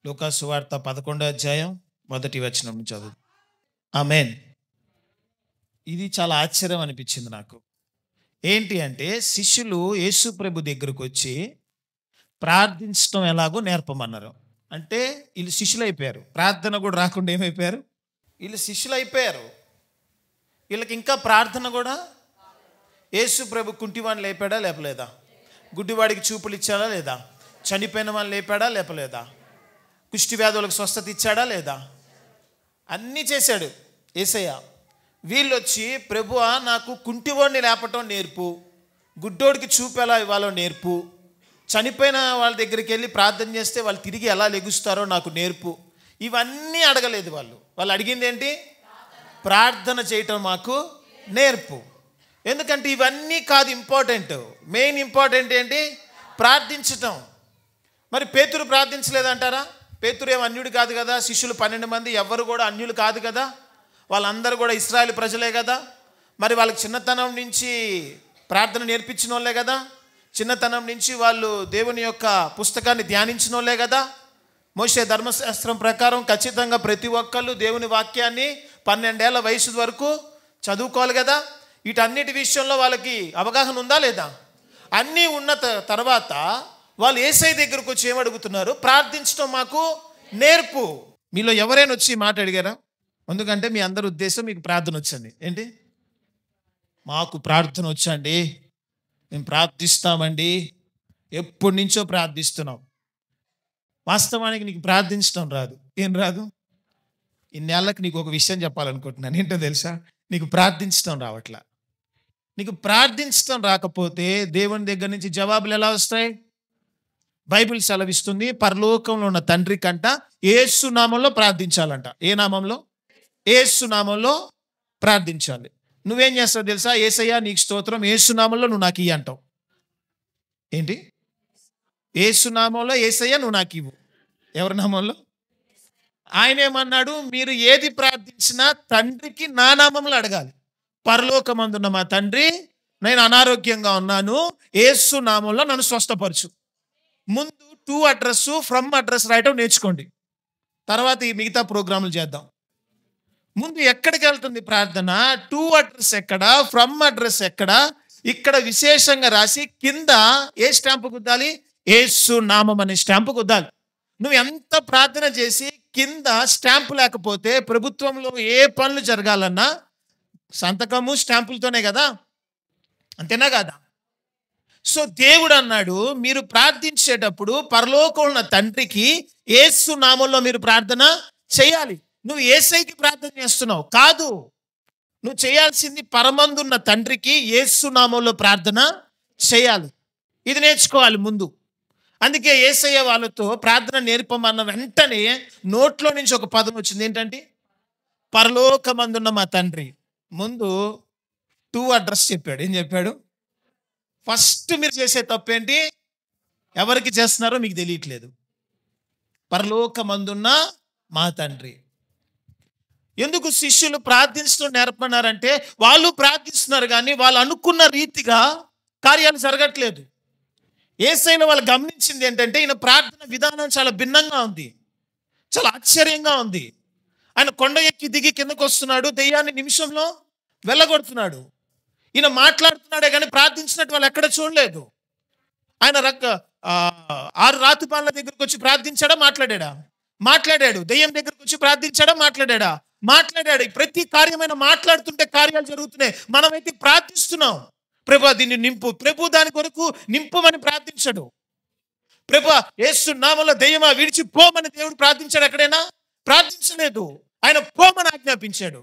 లూకాసు వార్త 11వ అధ్యాయం 1వ వచనం నుంచి చదువు. ఆమేన్. ఇది చాలా ఆశ్చర్యం అనిపించింది నాకు. ఏంటి అంటే శిష్యులు యేసు ప్రభు దగ్గరకు వచ్చి ప్రార్థించడం ఎలాగో నేర్పమన్నారు. అంటే వీళ్ళు శిష్యులు అయిపోయారు. ప్రార్థన కూడా రాకుండా ఏమైపోయారు? వీళ్ళు శిష్యులు అయిపోయారు. వీళ్ళకి ఇంకా ప్రార్థన కూడా. యేసు ప్రభు కుంటివాడిని లేపాడా లేపలేదా? గుడ్డివాడికి చూపులు ఇచ్చాడా లేదా? చనిపోయిన వాళ్ళని లేపాడా లేపలేదా? కుష్టి వ్యాధులకు స్వస్థత ఇచ్చాడా లేదా? అన్నీ చేశాడు యేసయ్య. వీళ్ళు వచ్చి ప్రభువా నాకు కుంటివాడిని లేపటం నేర్పు, గుడ్డోడికి చూపు ఎలా ఇవ్వాలో నేర్పు, చనిపోయిన వాళ్ళ దగ్గరికి వెళ్ళి ప్రార్థన చేస్తే వాళ్ళు తిరిగి ఎలా లెగుస్తారో నాకు నేర్పు. ఇవన్నీ అడగలేదు వాళ్ళు. వాళ్ళు అడిగింది ఏంటి? ప్రార్థన చేయటం మాకు నేర్పు. ఎందుకంటే ఇవన్నీ కాదు ఇంపార్టెంట్. మెయిన్ ఇంపార్టెంట్ ఏంటి? ప్రార్థించటం. మరి పేతురు ప్రార్థించలేదంటారా? పేతురు ఏం అన్యుడు కాదు కదా. శిష్యులు 12 మంది ఎవ్వరు కూడా అన్యులు కాదు కదా. వాళ్ళందరూ కూడా ఇశ్రాయేలు ప్రజలే కదా. మరి వాళ్ళకి చిన్నతనం నుంచి ప్రార్థన నేర్పించిన వాళ్ళే కదా. చిన్నతనం నుంచి వాళ్ళు దేవుని యొక్క పుస్తకాన్ని ధ్యానించిన వాళ్ళే కదా. మోషే ధర్మశాస్త్రం ప్రకారం ఖచ్చితంగా ప్రతి ఒక్కళ్ళు దేవుని వాక్యాన్ని 12 ఏళ్ల వయసు వరకు చదువుకోవాలి కదా. వీటన్నిటి విషయంలో వాళ్ళకి అవగాహన ఉందా లేదా? అన్నీ ఉన్న తర్వాత వాళ్ళు యేసయ్య దగ్గరకు వచ్చి ఏమడుగుతున్నారు? ప్రార్థించడం మాకు నేర్పు. మీలో ఎవరైనా వచ్చి మాట అడిగారా? ఎందుకంటే మీ అందరి ఉద్దేశం మీకు ప్రార్థన వచ్చండి. ఏంటి? మాకు ప్రార్థన వచ్చండి, మేము ప్రార్థిస్తామండి, ఎప్పటి నుంచో ప్రార్థిస్తున్నాం. వాస్తవానికి నీకు ప్రార్థించడం రాదు. ఏం రాదు? ఇన్నేళ్ళకి నీకు ఒక విషయం చెప్పాలనుకుంటున్నాను. ఏంటో తెలుసా? నీకు ప్రార్థించడం రావట్లా. నీకు ప్రార్థించడం రాకపోతే దేవుని దగ్గర నుంచి జవాబులు ఎలా వస్తాయి? బైబిల్ సెలవిస్తుంది, పరలోకంలో ఉన్న తండ్రి కంట యేసు నామంలో ప్రార్థించాలంట. ఏ నామంలో? యేసు నామంలో ప్రార్థించాలి. నువ్వేం చేస్తావు తెలుసా? యేసయ్యా నీకు స్తోత్రం, యేసు నామంలో నువ్వు నాకు ఇయ్యి అంటావు. ఏంటి? యేసు నామంలో యేసయ్యా నువ్వు నాకు ఇవ్వు. ఎవరి నామంలో? ఆయన ఏమన్నాడు? మీరు ఏది ప్రార్థించినా తండ్రికి నా నామంలో అడగాలి. పరలోకమందున్న మా తండ్రి, నేను అనారోగ్యంగా ఉన్నాను, యేసు నామంలో నన్ను స్వస్థపరచు. ముందు టు అడ్రస్ ఫ్రమ్ అడ్రస్ రాయటం నేర్చుకోండి. తర్వాత ఈ మిగతా ప్రోగ్రాములు చేద్దాం. ముందు ఎక్కడికి వెళ్తుంది ప్రార్థన? టు అడ్రస్ ఎక్కడ, ఫ్రమ్ అడ్రస్ ఎక్కడ, ఇక్కడ విశేషంగా రాసి కింద ఏ స్టాంపు గుద్దాలి? యేసు నామం అనే స్టాంపు గుద్దాలి. నువ్వు ఎంత ప్రార్థన చేసి కింద స్టాంపు లేకపోతే ప్రభుత్వంలో ఏ పనులు జరగాలన్నా సంతకము స్టాంపులతోనే కదా. అంతేనా కదా? సో దేవుడు అన్నాడు, మీరు ప్రార్థించేటప్పుడు పరలోకంలో ఉన్న తండ్రికి యేసు నామంలో మీరు ప్రార్థన చేయాలి. నువ్వు యేసయ్యకి ప్రార్థన చేస్తున్నావు కాదు. నువ్వు చేయాల్సింది పరమందున్న తండ్రికి యేసు నామంలో ప్రార్థన చేయాలి. ఇది నేర్చుకోవాలి ముందు. అందుకే యేసయ్య వాళ్ళతో ప్రార్థన నేర్పమన్న వెంటనే నోట్లో నుంచి ఒక పదం వచ్చింది. ఏంటంటే పరలోకమందున్న మా తండ్రి. ముందు టు అడ్రస్ చెప్పాడు. ఏం చెప్పాడు? ఫస్ట్ మీరు చేసే తప్పేంటి? ఎవరికి చేస్తున్నారో మీకు తెలియట్లేదు. పరలోకమందున్న మా తండ్రి. ఎందుకు శిష్యులు ప్రార్థించడం నేర్పన్నారంటే వాళ్ళు ప్రార్థిస్తున్నారు కానీ వాళ్ళు అనుకున్న రీతిగా కార్యాలు జరగట్లేదు. యేసయ్యను వాళ్ళు గమనించింది ఏంటంటే ఈయన ప్రార్థన విధానం చాలా భిన్నంగా ఉంది, చాలా ఆశ్చర్యంగా ఉంది. ఆయన కొండ ఎక్కి దిగి కిందకు వస్తున్నాడు, దెయ్యాన్ని నిమిషంలో వెళ్ళగొడుతున్నాడు. ఈయన మాట్లాడుతున్నాడే కానీ ప్రార్థించినట్టు వాళ్ళు ఎక్కడ చూడలేదు. ఆయన 6 రాతిపాన్ల దగ్గరకు వచ్చి ప్రార్థించాడా? మాట్లాడా? మాట్లాడాడు. దెయ్యం దగ్గరకు వచ్చి ప్రార్థించాడా? మాట్లాడా? మాట్లాడాడు. ప్రతి కార్యమైన మాట్లాడుతుంటే కార్యాలు జరుగుతున్నాయి. మనమైతే ప్రార్థిస్తున్నాం, ప్రభు దీన్ని నింపు, ప్రభు దాని కొరకు నింపుమని ప్రార్థించడు. ప్రభు యేసు నామములో దెయ్యమా విడిచి పోమని దేవుడు ప్రార్థించాడు? ఎక్కడైనా ప్రార్థించలేదు. ఆయన పోమని ఆజ్ఞాపించాడు.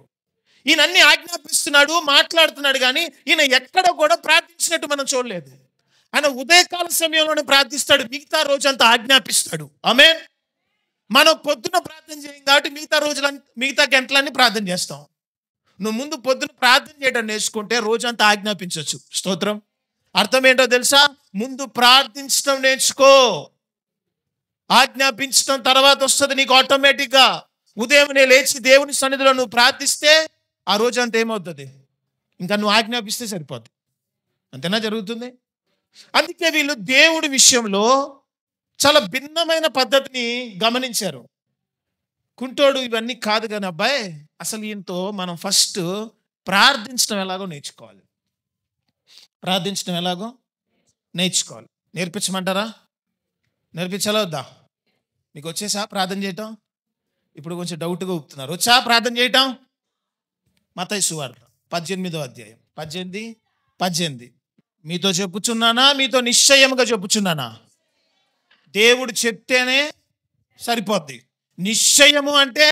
ఈయన అన్ని ఆజ్ఞాపిస్తున్నాడు, మాట్లాడుతున్నాడు కానీ ఈయన ఎక్కడ కూడా ప్రార్థించినట్టు మనం చూడలేదు. ఆయన ఉదయకాల సమయంలోనే ప్రార్థిస్తాడు, మిగతా రోజంతా ఆజ్ఞాపిస్తాడు. ఆమేన్. మనం పొద్దున ప్రార్థన చేయం కాబట్టి మిగతా గంటలన్నీ ప్రార్థన చేస్తాం. నువ్వు ముందు పొద్దున ప్రార్థన చేయడం నేర్చుకుంటే రోజంతా ఆజ్ఞాపించవచ్చు. స్తోత్రం. అర్థం ఏంటో తెలుసా? ముందు ప్రార్థించడం నేర్చుకో. ఆజ్ఞాపించడం తర్వాత వస్తుంది నీకు ఆటోమేటిక్గా. ఉదయం లేచి దేవుని సన్నిధిలో నువ్వు ప్రార్థిస్తే ఆ రోజంతా ఏమవుతుంది? ఇంకా నువ్వు ఆజ్ఞాపిస్తే సరిపోద్ది. అంతేనా జరుగుతుంది? అందుకే వీళ్ళు దేవుడి విషయంలో చాలా భిన్నమైన పద్ధతిని గమనించారు. కుంటోడు ఇవన్నీ కాదు కానీ అబ్బాయి, అసలు ఈయనతో మనం ఫస్ట్ ప్రార్థించడం ఎలాగో నేర్చుకోవాలి. ప్రార్థించడం ఎలాగో నేర్చుకోవాలి. నేర్పించమంటారా? నేర్పించాలా వద్దా? మీకు వచ్చేసా ప్రార్థన చేయటం? ఇప్పుడు కొంచెం డౌట్గా ఊపుతున్నారు. వచ్చా ప్రార్థన చేయటం? మత్తయి సువార్త 18వ అధ్యాయం 18 మీతో చెప్పుచున్నానా, మీతో నిశ్చయముగా చెప్పుచున్నానా? దేవుడు చెప్తేనే సరిపోద్ది. నిశ్చయము అంటే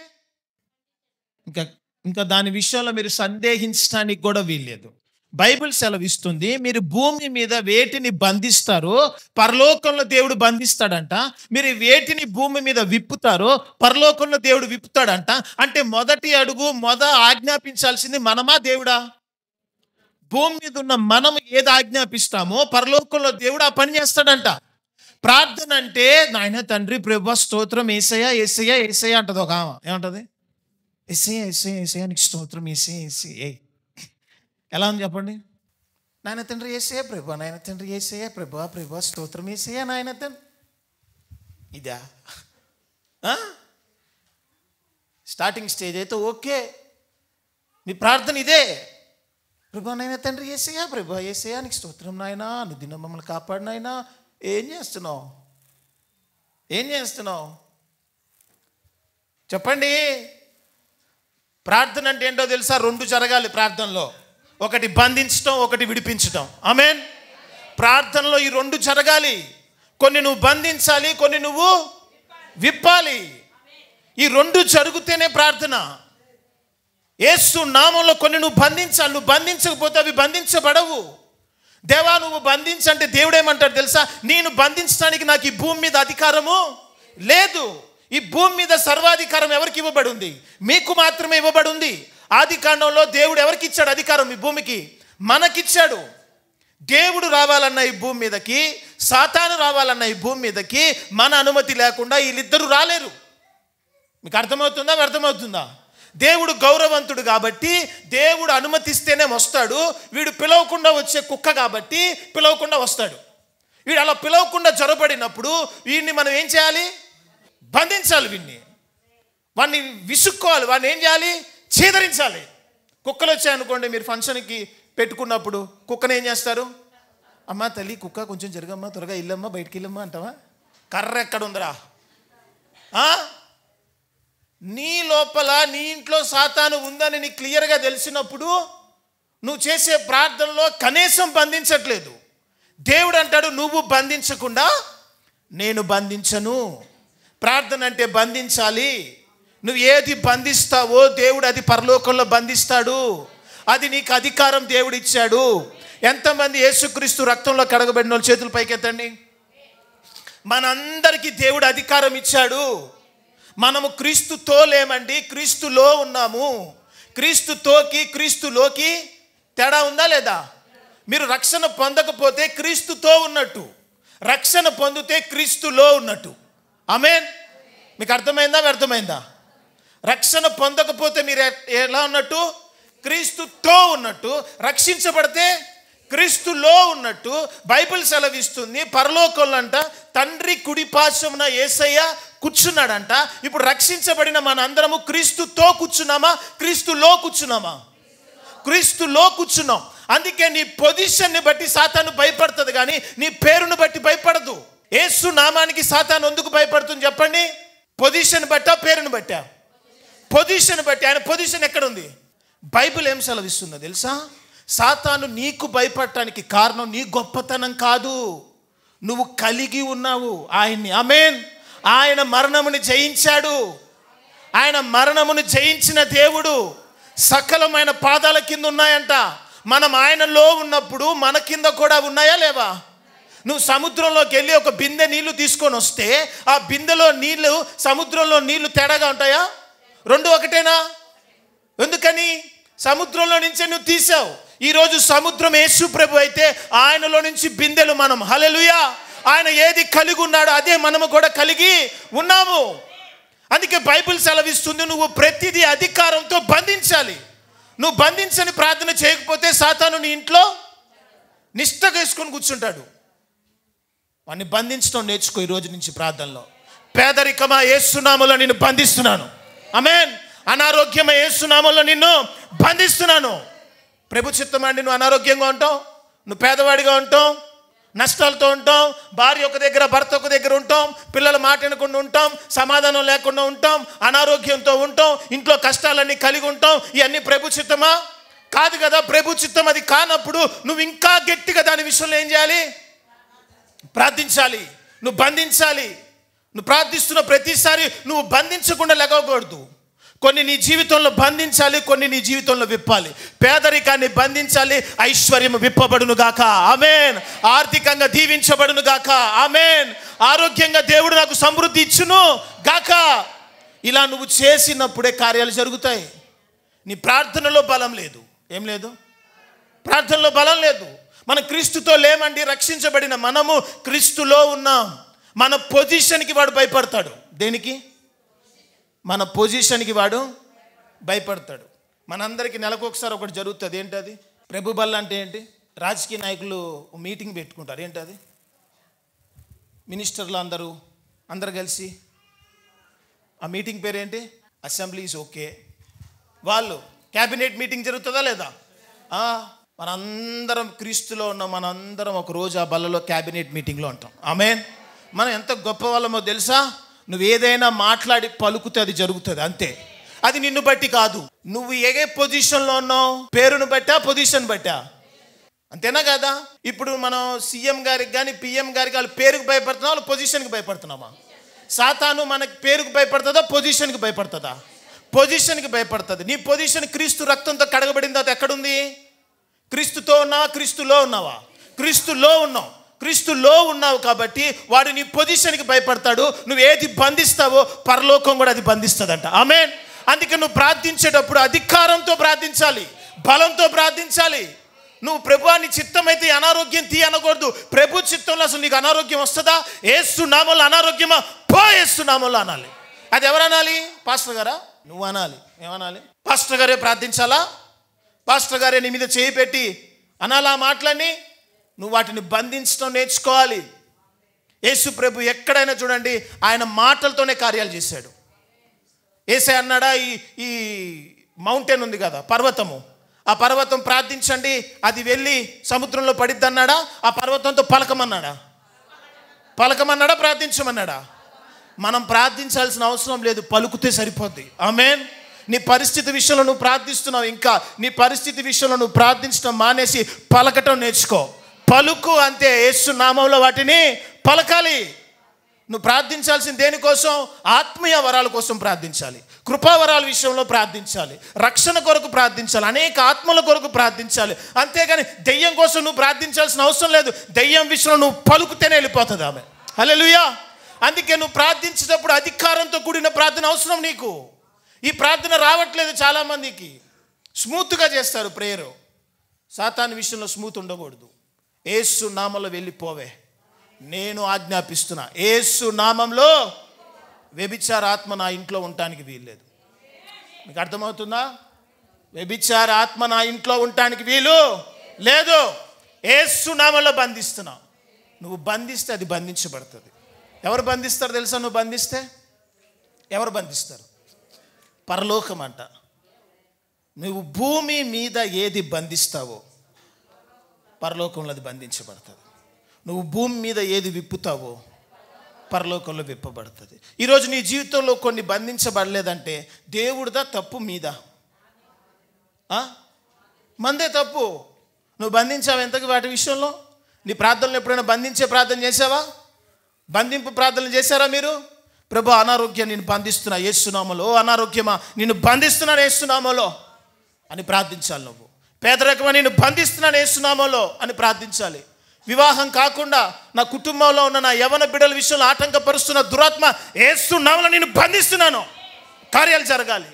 ఇంకా దాని విషయంలో మీరు సందేహించడానికి కూడా వీల్లేదు. బైబిల్ సెలవిస్తుంది, మీరు భూమి మీద వేటిని బంధిస్తారో పరలోకంలో దేవుడు బంధిస్తాడంట. మీరు వేటిని భూమి మీద విప్పుతారో పరలోకంలో దేవుడు విప్పుతాడంట. అంటే మొదటి అడుగు ఆజ్ఞాపించాల్సింది మనమా దేవుడా? భూమి మీద ఉన్న మనం ఏది ఆజ్ఞాపిస్తామో పరలోకంలో దేవుడు ఆ పని చేస్తాడంట. ప్రార్థన అంటే నాయన తండ్రి ప్రభువా స్తోత్రం, యేసయ్యా యేసయ్యా యేసయ్యా అంటది ఒక ఆమె. ఏమంటది? యేసయ్యా యేసయ్యా యేసయ్యా నీకు స్తోత్రం, యేసయ్యా యేసయ్యా. ఎలా ఉంది చెప్పండి? నాయన తండ్రి యేసయ్యా ప్రభువా, నాయన తండ్రి యేసయ్యా ప్రభువా, ప్రభువా స్తోత్రం యేసయ్యా నాయన తండ్రి. ఇదా స్టార్టింగ్ స్టేజ్ అయితే ఓకే, మీ ప్రార్థన ఇదే. ప్రభువా నాయన తండ్రి యేసయ్యా ప్రభువా యేసయ్యా నీకు స్తోత్రం నాయనా, నువ్వు దినం మమ్మల్ని కాపాడు నాయనా. ఏం చేస్తున్నావు చెప్పండి? ప్రార్థన అంటే ఏంటో తెలుసా? రెండు జరగాలి ప్రార్థనలో. ఒకటి బంధించడం, ఒకటి విడిపించడం. ఆమేన్. ప్రార్థనలో ఈ రెండు జరగాలి. కొన్ని నువ్వు బంధించాలి, కొన్ని నువ్వు విప్పాలి. ఈ రెండు జరిగితేనే ప్రార్థన. యేసు నామంలో కొన్ని నువ్వు బంధించాలి. నువ్వు బంధించకపోతే అవి బంధించబడవు. దేవా నువ్వు బంధించంటే దేవుడు ఏమంటాడు తెలుసా? నేను బంధించడానికి నాకు ఈ భూమి మీద అధికారము లేదు. ఈ భూమి మీద సర్వాధికారం ఎవరికి ఇవ్వబడి ఉంది? మీకు మాత్రమే ఇవ్వబడి ఉంది. ఆది కాండంలో దేవుడు ఎవరికి ఇచ్చాడు అధికారం? ఈ భూమికి మనకిచ్చాడు. దేవుడు రావాలన్న ఈ భూమి మీదకి, సాతాను రావాలన్న ఈ భూమి మీదకి మన అనుమతి లేకుండా వీళ్ళిద్దరూ రాలేరు. మీకు అర్థమవుతుందా? అర్థమవుతుందా? దేవుడు గౌరవవంతుడు కాబట్టి దేవుడు అనుమతిస్తేనే వస్తాడు. వీడు పిలవకుండా వచ్చే కుక్క కాబట్టి పిలవకుండా వస్తాడు. వీడు అలా పిలవకుండా జొరబడినప్పుడు వీడిని మనం ఏం చేయాలి? బంధించాలి. వాడిని విసుక్కోవాలి. వాడిని ఏం చేయాలి? ఛేదరించాలి. కుక్కలు వచ్చాయనుకోండి, మీరు ఫంక్షన్కి పెట్టుకున్నప్పుడు కుక్కను ఏం చేస్తారు? అమ్మ తల్లి కుక్క కొంచెం జరగమ్మా, త్వరగా ఇల్లమ్మా, బయటికి వెళ్ళమ్మా అంటావా? కర్ర ఎక్కడ ఉందిరా? నీ లోపల నీ ఇంట్లో సాతాను ఉందని నీకు క్లియర్గా తెలిసినప్పుడు నువ్వు చేసే ప్రార్థనలో కనీసం బంధించట్లేదు. దేవుడు అంటాడు నువ్వు బంధించకుండా నేను బంధించను. ప్రార్థన అంటే బంధించాలి. నువ్వు ఏది బంధిస్తావో దేవుడు అది పరలోకంలో బంధిస్తాడు. అది నీకు అధికారం దేవుడు ఇచ్చాడు. ఎంతమంది యేసుక్రీస్తు రక్తంలో కడగబడిన వాళ్ళు చేతులు పైకెత్తండి. మనందరికీ దేవుడు అధికారం ఇచ్చాడు. మనము క్రీస్తుతో లేమండి, క్రీస్తులో ఉన్నాము. క్రీస్తుతోకి క్రీస్తులోకి తేడా ఉందా లేదా? మీరు రక్షణ పొందకపోతే క్రీస్తుతో ఉన్నట్టు, రక్షణ పొందితే క్రీస్తులో ఉన్నట్టు. ఆమేన్. మీకు అర్థమైందా? రక్షణ పొందకపోతే మీరు ఎలా ఉన్నట్టు? క్రీస్తుతో ఉన్నట్టు. రక్షించబడితే క్రీస్తులో ఉన్నట్టు. బైబిల్ సెలవిస్తుంది పరలోకంలో అంట తండ్రి కుడిపార్శ్వమున యేసయ్య కూర్చున్నాడంట. ఇప్పుడు రక్షించబడిన మన అందరము క్రీస్తుతో కూర్చున్నామా? క్రీస్తులో కూర్చున్నామా? క్రీస్తులో కూర్చున్నాం. అందుకే నీ పొజిషన్ని బట్టి సాతాను భయపడుతుంది కానీ నీ పేరును బట్టి భయపడదు. యేసు నామానికి సాతాను ఎందుకు భయపడుతుంది చెప్పండి? పొజిషన్ బట్టా, పేరును బట్టా? పొజిషన్ బట్టి. ఆయన పొజిషన్ ఎక్కడ ఉంది? బైబిల్ ఏం సెలవిస్తుందో తెలుసా? సాతాను నీకు భయపడటానికి కారణం నీ గొప్పతనం కాదు, నువ్వు కలిగి ఉన్నావు ఆయన్ని. ఆమేన్. ఆయన మరణముని జయించాడు. ఆయన మరణమును జయించిన దేవుడు. సకలమైన పాదాల కింద ఉన్నాయంట. మనం ఆయనలో ఉన్నప్పుడు మన కింద కూడా ఉన్నాయా లేవా? నువ్వు సముద్రంలోకి వెళ్ళి ఒక బిందె నీళ్లు తీసుకొని వస్తే ఆ బిందెలో నీళ్లు సముద్రంలో నీళ్లు తేడాగా ఉంటాయా? రెండు ఒకటేనా? ఎందుకని? సముద్రంలో నుంచే నువ్వు తీసావు. ఈరోజు సముద్రం యేసు ప్రభు అయితే ఆయనలో నుంచి బిందెలు మనం. హల్లెలూయా. ఆయన ఏది కలిగి ఉన్నాడో అదే మనము కూడా కలిగి ఉన్నాము. అందుకే బైబిల్ సెలవిస్తుంది నువ్వు ప్రతిదీ అధికారంతో బంధించాలి. నువ్వు బంధించని ప్రార్థన చేయకపోతే సాతాను నీ ఇంట్లో నిష్ఠ వేసుకొని కూర్చుంటాడు. వాడిని బంధించడం నేర్చుకో ఈ రోజు నుంచి ప్రార్థనలో. పేదరికమా, యేసు నామములో నిన్ను బంధిస్తున్నాను. ఆమేన్. అనారోగ్యమా, యేసు నామములో నిన్ను బంధిస్తున్నాను. ప్రభు చిత్తం అండి, నువ్వు అనారోగ్యంగా ఉంటావు, నువ్వు పేదవాడిగా ఉంటావు, నష్టాలతో ఉంటాం, భార్య ఒక దగ్గర భర్త ఒక దగ్గర ఉంటాం, పిల్లలు మాట వినకుండా ఉంటాం, సమాధానం లేకుండా ఉంటాం, అనారోగ్యంతో ఉంటాం, ఇంట్లో కష్టాలన్నీ కలిగి ఉంటాం. ఇవన్నీ ప్రభు చిత్తమా? కాదు కదా. ప్రభు చిత్తం అది కానప్పుడు నువ్వు ఇంకా గట్టిగా దాని విషయంలో ఏం చేయాలి? ప్రార్థించాలి. నువ్వు బంధించాలి. నువ్వు ప్రార్థిస్తున్న ప్రతిసారి నువ్వు బంధించకుండా లెగవకూడదు. కొన్ని నీ జీవితంలో బంధించాలి, కొన్ని నీ జీవితంలో విప్పాలి. పేదరికాన్ని బంధించాలి, ఐశ్వర్యం విప్పబడును గాక. ఆమేన్. ఆర్థికంగా దీవించబడును గాక. ఆమేన్. ఆరోగ్యంగా దేవుడు నాకు సమృద్ధి ఇచ్చును గాక. ఇలా నువ్వు చేసినప్పుడే కార్యాలు జరుగుతాయి. నీ ప్రార్థనలో బలం లేదు. ఏం లేదు? ప్రార్థనలో బలం లేదు. మనం క్రీస్తుతో లేమండి. రక్షించబడిన మనము క్రీస్తులో ఉన్నాం. మన పొజిషన్కి వాడు భయపడతాడు. దేనికి? మన పొజిషన్కి వాడు భయపడతాడు. మనందరికీ నెలకు ఒకసారి ఒకటి జరుగుతుంది. ఏంటది? ప్రభు బల్ల అంటే ఏంటి? రాజకీయ నాయకులు మీటింగ్ పెట్టుకుంటారు. ఏంటది? మినిస్టర్లు అందరూ కలిసి ఆ మీటింగ్ పేరేంటి? అసెంబ్లీస్. ఓకే, వాళ్ళు క్యాబినెట్ మీటింగ్ జరుగుతుందా లేదా? మనందరం క్రీస్తులో ఉన్నాం. మనందరం ఒక రోజు ఆ బల్లలో క్యాబినెట్ మీటింగ్లో ఉంటాం. ఆమేన్. మనం ఎంత గొప్ప వాళ్ళమో తెలుసా? నువ్వు ఏదైనా మాట్లాడి పలుకుతే అది జరుగుతుంది, అంతే. అది నిన్ను బట్టి కాదు. నువ్వు ఏ పొజిషన్లో ఉన్నావు, పేరును బట్టా, పొజిషన్ బట్టా, అంతేనా కదా? ఇప్పుడు మనం సీఎం గారికి కానీ పిఎం గారికి వాళ్ళ పేరుకు భయపడుతున్నాం, వాళ్ళ పొజిషన్కి భయపడుతున్నామా? సాతాను మనకి పేరుకు భయపడుతుందా, పొజిషన్కి భయపడుతుందా? పొజిషన్కి భయపడుతుంది. నీ పొజిషన్ క్రీస్తు రక్తంతో కడగబడింది. అది ఎక్కడుంది? క్రీస్తుతో ఉన్నావా, క్రీస్తులో ఉన్నావా? క్రీస్తులో ఉన్నావు. క్రీస్తులో ఉన్నావు కాబట్టి వాడు నీ పొజిషన్కి భయపడతాడు. నువ్వు ఏది బంధిస్తావో పరలోకం కూడా అది బంధిస్తుందంట. ఆమేన్. అందుకే నువ్వు ప్రార్థించేటప్పుడు అధికారంతో ప్రార్థించాలి, బలంతో ప్రార్థించాలి. నువ్వు ప్రభువా నీ చిత్తమైతే అనారోగ్యం తీ అనకూడదు. ప్రభు చిత్తంలో అసలు నీకు అనారోగ్యం వస్తుందా? యేసు నామములో అనారోగ్యమా, పో యేసు నామములో అనాలి. అది ఎవరు అనాలి? పాస్టర్ గారా? నువ్వు అనాలి. ఏమనాలి? పాస్టర్ గారే ప్రార్థించాలా? పాస్టర్ గారే నీ మీద చేయి పెట్టి అనాలా మాటలని? నువ్వు వాటిని బంధించడం నేర్చుకోవాలి. యేసు ప్రభు ఎక్కడైనా చూడండి, ఆయన మాటలతోనే కార్యాలు చేశాడు. యేసే అన్నాడా, ఈ మౌంటైన్ ఉంది కదా, పర్వతము, ఆ పర్వతం ప్రార్థించండి అది వెళ్ళి సముద్రంలో పడిద్ది అన్నాడా? ఆ పర్వతంతో పలకమన్నాడా? ప్రార్థించమన్నాడా? మనం ప్రార్థించాల్సిన అవసరం లేదు, పలుకుతే సరిపోద్ది. ఆమేన్. నీ పరిస్థితి విషయంలో నువ్వు ప్రార్థిస్తున్నావు, ఇంకా నీ పరిస్థితి విషయంలో నువ్వు ప్రార్థించడం మానేసి పలకటం నేర్చుకో. పలుకు అంతే. యేసు నామములో వాటిని పలకాలి. నువ్వు ప్రార్థించాల్సిన దేనికోసం? ఆత్మీయ వరాల కోసం ప్రార్థించాలి, కృపావరాల విషయంలో ప్రార్థించాలి, రక్షణ కొరకు ప్రార్థించాలి, అనేక ఆత్మల కొరకు ప్రార్థించాలి. అంతేగాని దెయ్యం కోసం నువ్వు ప్రార్థించాల్సిన అవసరం లేదు. దెయ్యం విషయంలో నువ్వు పలుకుతేనే వెళ్ళిపోతుంది ఆమె. హల్లెలూయా. అందుకే నువ్వు ప్రార్థించేటప్పుడు అధికారంతో కూడిన ప్రార్థన అవసరం నీకు. ఈ ప్రార్థన రావట్లేదు చాలామందికి. స్మూత్గా చేస్తారు ప్రేయరు. సాతాను విషయంలో స్మూత్ ఉండకూడదు. యేసు నామంలో వెళ్ళిపోవే, నేను ఆజ్ఞాపిస్తున్నా. యేసు నామంలో వ్యభిచార ఆత్మ నా ఇంట్లో ఉండటానికి వీల్లేదు. మీకు అర్థమవుతుందా? వ్యభిచార ఆత్మ నా ఇంట్లో ఉండటానికి వీలు లేదు. యేసు నామంలో బంధిస్తున్నా. నువ్వు బంధిస్తే అది బంధించబడుతుంది. ఎవరు బంధిస్తారు తెలుసా? నువ్వు బంధిస్తే ఎవరు బంధిస్తారు? పరలోకం అంట. నువ్వు భూమి మీద ఏది బంధిస్తావో పరలోకంలో అది బంధించబడుతుంది. నువ్వు భూమి మీద ఏది విప్పుతావో పరలోకంలో విప్పబడుతుంది. ఈరోజు నీ జీవితంలో కొన్ని బంధించబడలేదంటే దేవుడిదా తప్పు, మీద మందే తప్పు. నువ్వు బంధించావు ఎంతకి వాటి విషయంలో? నీ ప్రార్థనలు ఎప్పుడైనా బంధించే ప్రార్థన చేసావా? బంధింపు ప్రార్థనలు చేశారా మీరు? ప్రభు అనారోగ్యం నేను బంధిస్తున్నా యేసు నామములో, ఓ అనారోగ్యమా నిన్ను బంధిస్తున్నాను యేసు నామములో అని ప్రార్థించాలి. నువ్వు పేదరికమా నిన్ను బంధిస్తున్నాను యేసు నామములో అని ప్రార్థించాలి. వివాహం కాకుండా నా కుటుంబంలో ఉన్న నా యవన బిడ్డల విషయంలో ఆటంకపరుస్తున్న దురాత్మ యేసు నామములో నేను బంధిస్తున్నాను, కార్యాలు జరగాలి.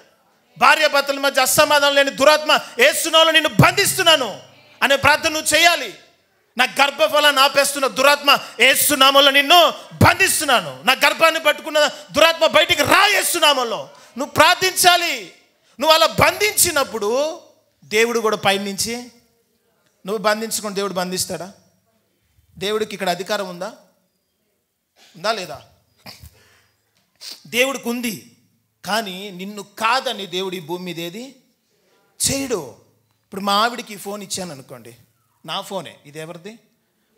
భార్యాభర్తల మధ్య అసమాధానం లేని దురాత్మ యేసు నామములో నిన్ను బంధిస్తున్నాను అనే ప్రార్థన నువ్వు చేయాలి. నా గర్భఫలాన్ని ఆపేస్తున్న దురాత్మ యేసు నామములో నిన్ను బంధిస్తున్నాను, నా గర్భాన్ని పట్టుకున్న దురాత్మ బయటికి రా యేసు నామములో. నువ్వు ప్రార్థించాలి. నువ్వు అలా బంధించినప్పుడు దేవుడు కూడా పైనుంచి, నువ్వు బంధించుకుని దేవుడు బంధిస్తాడా? దేవుడికి ఇక్కడ అధికారం ఉందా? ఉందా లేదా? దేవుడికి ఉంది, కానీ నిన్ను కాదని దేవుడు ఈ భూమి మీద ఏది చేయడు. ఇప్పుడు మా ఆవిడికి ఫోన్ ఇచ్చాను అనుకోండి, నా ఫోనే, ఇది ఎవరిది?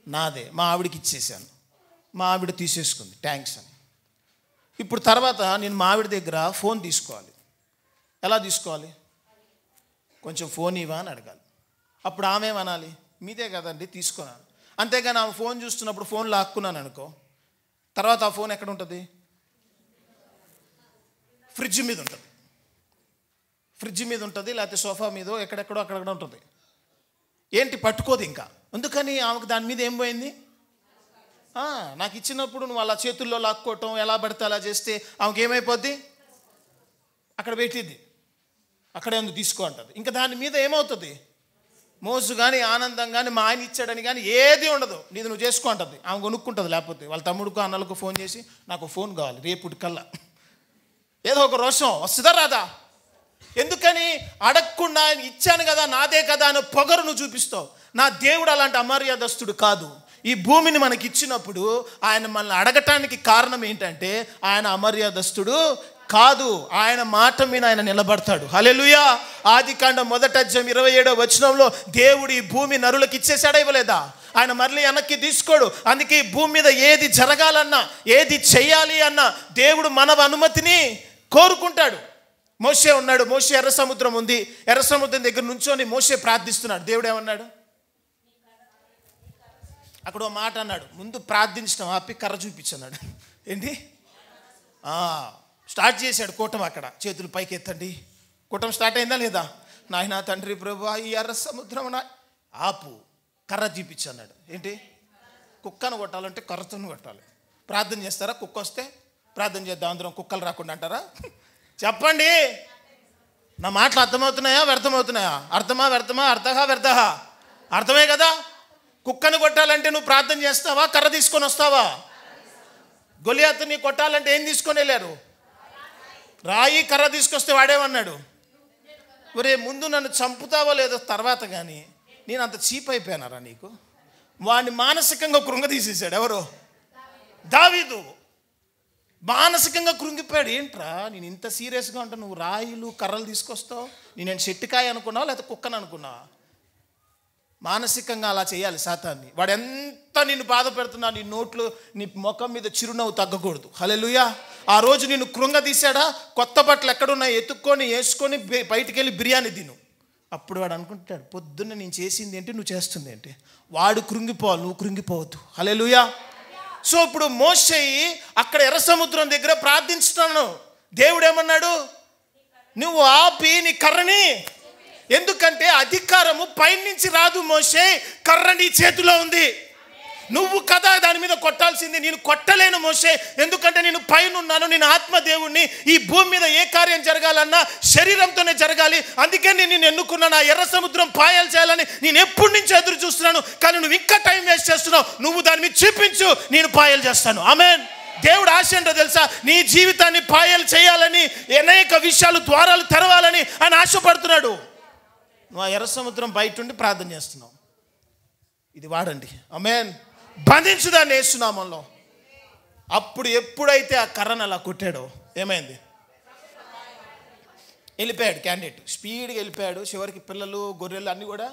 నాదే. మా ఆవిడికి ఇచ్చేసాను, మా ఆవిడ తీసేసుకుంది, థ్యాంక్స్ అని. ఇప్పుడు తర్వాత నేను మా ఆవిడ దగ్గర ఫోన్ తీసుకోవాలి. ఎలా తీసుకోవాలి? కొంచెం ఫోన్ ఇవ్వా అని అడగాలి. అప్పుడు ఆమె ఏమనాలి? మీదే కదండి, తీసుకున్నాను. అంతేగాని ఆమె ఫోన్ చూస్తున్నప్పుడు ఫోన్ లాక్కున్నాను అనుకో, తర్వాత ఆ ఫోన్ ఎక్కడ ఉంటుంది? ఫ్రిడ్జ్ మీద ఉంటుంది, ఫ్రిడ్జ్ మీద ఉంటుంది, లేకపోతే సోఫా మీదో ఎక్కడెక్కడో అక్కడక్కడ ఉంటుంది. ఏంటి, పట్టుకోదు ఇంకా. అందుకని ఆమెకు దాని మీద ఏం పోయింది? నాకు ఇచ్చినప్పుడు నువ్వు అలా చేతుల్లో లాక్కోవటం, ఎలా పడితే అలా చేస్తే ఆమెకి ఏమైపోద్ది? అక్కడ పెట్టిద్ది, అక్కడే ఉంది, తీసుకో అంటుంది. ఇంకా దాని మీద ఏమవుతుంది? మోజు కానీ ఆనందం కానీ మా ఆయన ఇచ్చాడని కానీ ఏది ఉండదు. నీది నువ్వు చేసుకో అంటుంది. ఆమె కొనుక్కుంటుంది. లేకపోతే వాళ్ళ తమ్ముడికో అన్నలకు ఫోన్ చేసి నాకు ఫోన్ కావాలి రేపుటి కల్లా, ఏదో ఒక రోషం వస్తుందా రాదా? ఎందుకని? అడగకుండా ఇచ్చాను కదా, నాదే కదా అని పొగరు నువ్వు చూపిస్తావు. నా దేవుడు అలాంటి అమర్యాదస్తుడు కాదు. ఈ భూమిని మనకి ఇచ్చినప్పుడు ఆయన మనల్ని అడగటానికి కారణం ఏంటంటే ఆయన అమర్యాదస్తుడు కాదు. ఆయన మాట మీద ఆయన నిలబడతాడు. హల్లెలూయా. ఆదికాండం 1:27 దేవుడు ఈ భూమి నరులకు ఇచ్చేసాడా, ఇవ్వలేదా? ఆయన మళ్ళీ వెనక్కి తీసుకోడు. అందుకే ఈ భూమి మీద ఏది జరగాలన్నా, ఏది చెయ్యాలి అన్నా దేవుడు మన అనుమతిని కోరుకుంటాడు. మోషే ఉన్నాడు, మోషే ఎర్ర సముద్రం ఉంది, ఎర్ర సముద్రం దగ్గర నుంచొని మోషే ప్రార్థిస్తున్నాడు. దేవుడు ఏమన్నాడు? అక్కడ ఒక మాట అన్నాడు, ముందు ప్రార్థించడం ఆపి కర్ర చూపించన్నాడు. ఏంటి? స్టార్ట్ చేశాడు కూటం. అక్కడ చేతులు పైకి ఎత్తండి. కూటం స్టార్ట్ అయిందా లేదా? నాయనా తండ్రి ప్రభువా ఈ ఎర్ర సముద్రం ఆపు, కర్ర చూపించన్నాడు. ఏంటి? కుక్కను కొట్టాలంటే కర్రతోను కొట్టాలి. ప్రార్థన చేస్తారా? కుక్క వస్తే ప్రార్థన చేద్దాం అందరం, కుక్కలు రాకుండా అంటారా? చెప్పండి, నా మాటలు అర్థమవుతున్నాయా వ్యర్థమవుతున్నాయా? అర్థమా వ్యర్థమా? అర్థహా వ్యర్థహా? అర్థమే కదా. కుక్కను కొట్టాలంటే నువ్వు ప్రార్థన చేస్తావా, కర్ర తీసుకొని వస్తావా? గొలియాతుని కొట్టాలంటే ఏం తీసుకొని వెళ్ళారు? రాయి కర్ర తీసుకొస్తే వాడేమన్నాడు? ఒరే ముందు నన్ను చంపుతావో లేదో తర్వాత కానీ నేను అంత చీప్ అయిపోయానారా నీకు? వాడిని మానసికంగా కృంగదీసేసాడు. ఎవరు? దావీదు. మానసికంగా కృంగిపోయాడు. ఏంట్రా నేను ఇంత సీరియస్గా ఉంటా, నువ్వు రాయిలు కర్రలు తీసుకొస్తావు, నేను చెట్టుకాయ అనుకున్నావా లేకపోతే కుక్కను అనుకున్నావా? మానసికంగా అలా చేయాలి సాతాన్ని. వాడు ఎంత నిన్ను బాధ పెడుతున్నా నీ నోట్లో నీ ముఖం మీద చిరునవ్వు తగ్గకూడదు. హల్లెలూయా. ఆ రోజు నిన్ను కృంగదీశాడా, కొత్త బట్టలు ఎక్కడున్నాయి ఎత్తుక్కొని వేసుకొని బయటికి వెళ్ళి బిర్యానీ తిను. అప్పుడు వాడు అనుకుంటాడు పొద్దున్న నేను చేసింది ఏంటి, నువ్వు చేస్తుంది ఏంటి? వాడు కృంగిపోవాలి, నువ్వు కృంగిపోవద్దు. హల్లెలూయా. సో ఇప్పుడు మోషే అక్కడ ఎర్ర సముద్రం దగ్గర ప్రార్థించుతున్నాను. దేవుడు ఏమన్నాడు? నువ్వు ఆపి నీ కర్రని. ఎందుకంటే అధికారము పైనుంచి రాదు మోషే, కర్ర నీ చేతిలో ఉంది. నువ్వు కదా దాని మీద కొట్టాల్సింది, నేను కొట్టలేను మోషే. ఎందుకంటే నేను పైన ఉన్నాను, నేను ఆత్మదేవుణ్ణి. ఈ భూమి మీద ఏ కార్యం జరగాలన్నా శరీరంతోనే జరగాలి. అందుకే నేను నిన్ను ఎన్నుకున్నాను. ఆ ఎర్ర సముద్రం పాయాలు చేయాలని నేను ఎప్పటి నుంచి ఎదురు చూస్తున్నాను. కానీ నువ్వు ఇంకా టైం వేస్ట్ చేస్తున్నావు. నువ్వు దాని మీద చూపించు, నేను పాయాలు చేస్తాను. ఆమేన్. దేవుడు ఆశ ఏంటో తెలుసా? నీ జీవితాన్ని పాయాలు చేయాలని, అనేక విషయాలు ద్వారాలు తెరవాలని ఆయన ఆశపడుతున్నాడు. నువ్వు ఆ ఎర్ర సముద్రం బయట ఉండి ప్రార్థన చేస్తున్నావు. ఇది వాడండి. ఆమేన్. బంధించుదాన్ని యేసునామంలో. అప్పుడు ఎప్పుడైతే ఆ కర్రను అలా కొట్టాడో ఏమైంది? వెళ్ళిపోయాడు క్యాండిడేట్. స్పీడ్గా వెళ్ళిపోయాడు. చివరికి పిల్లలు గొర్రెలు అన్నీ కూడా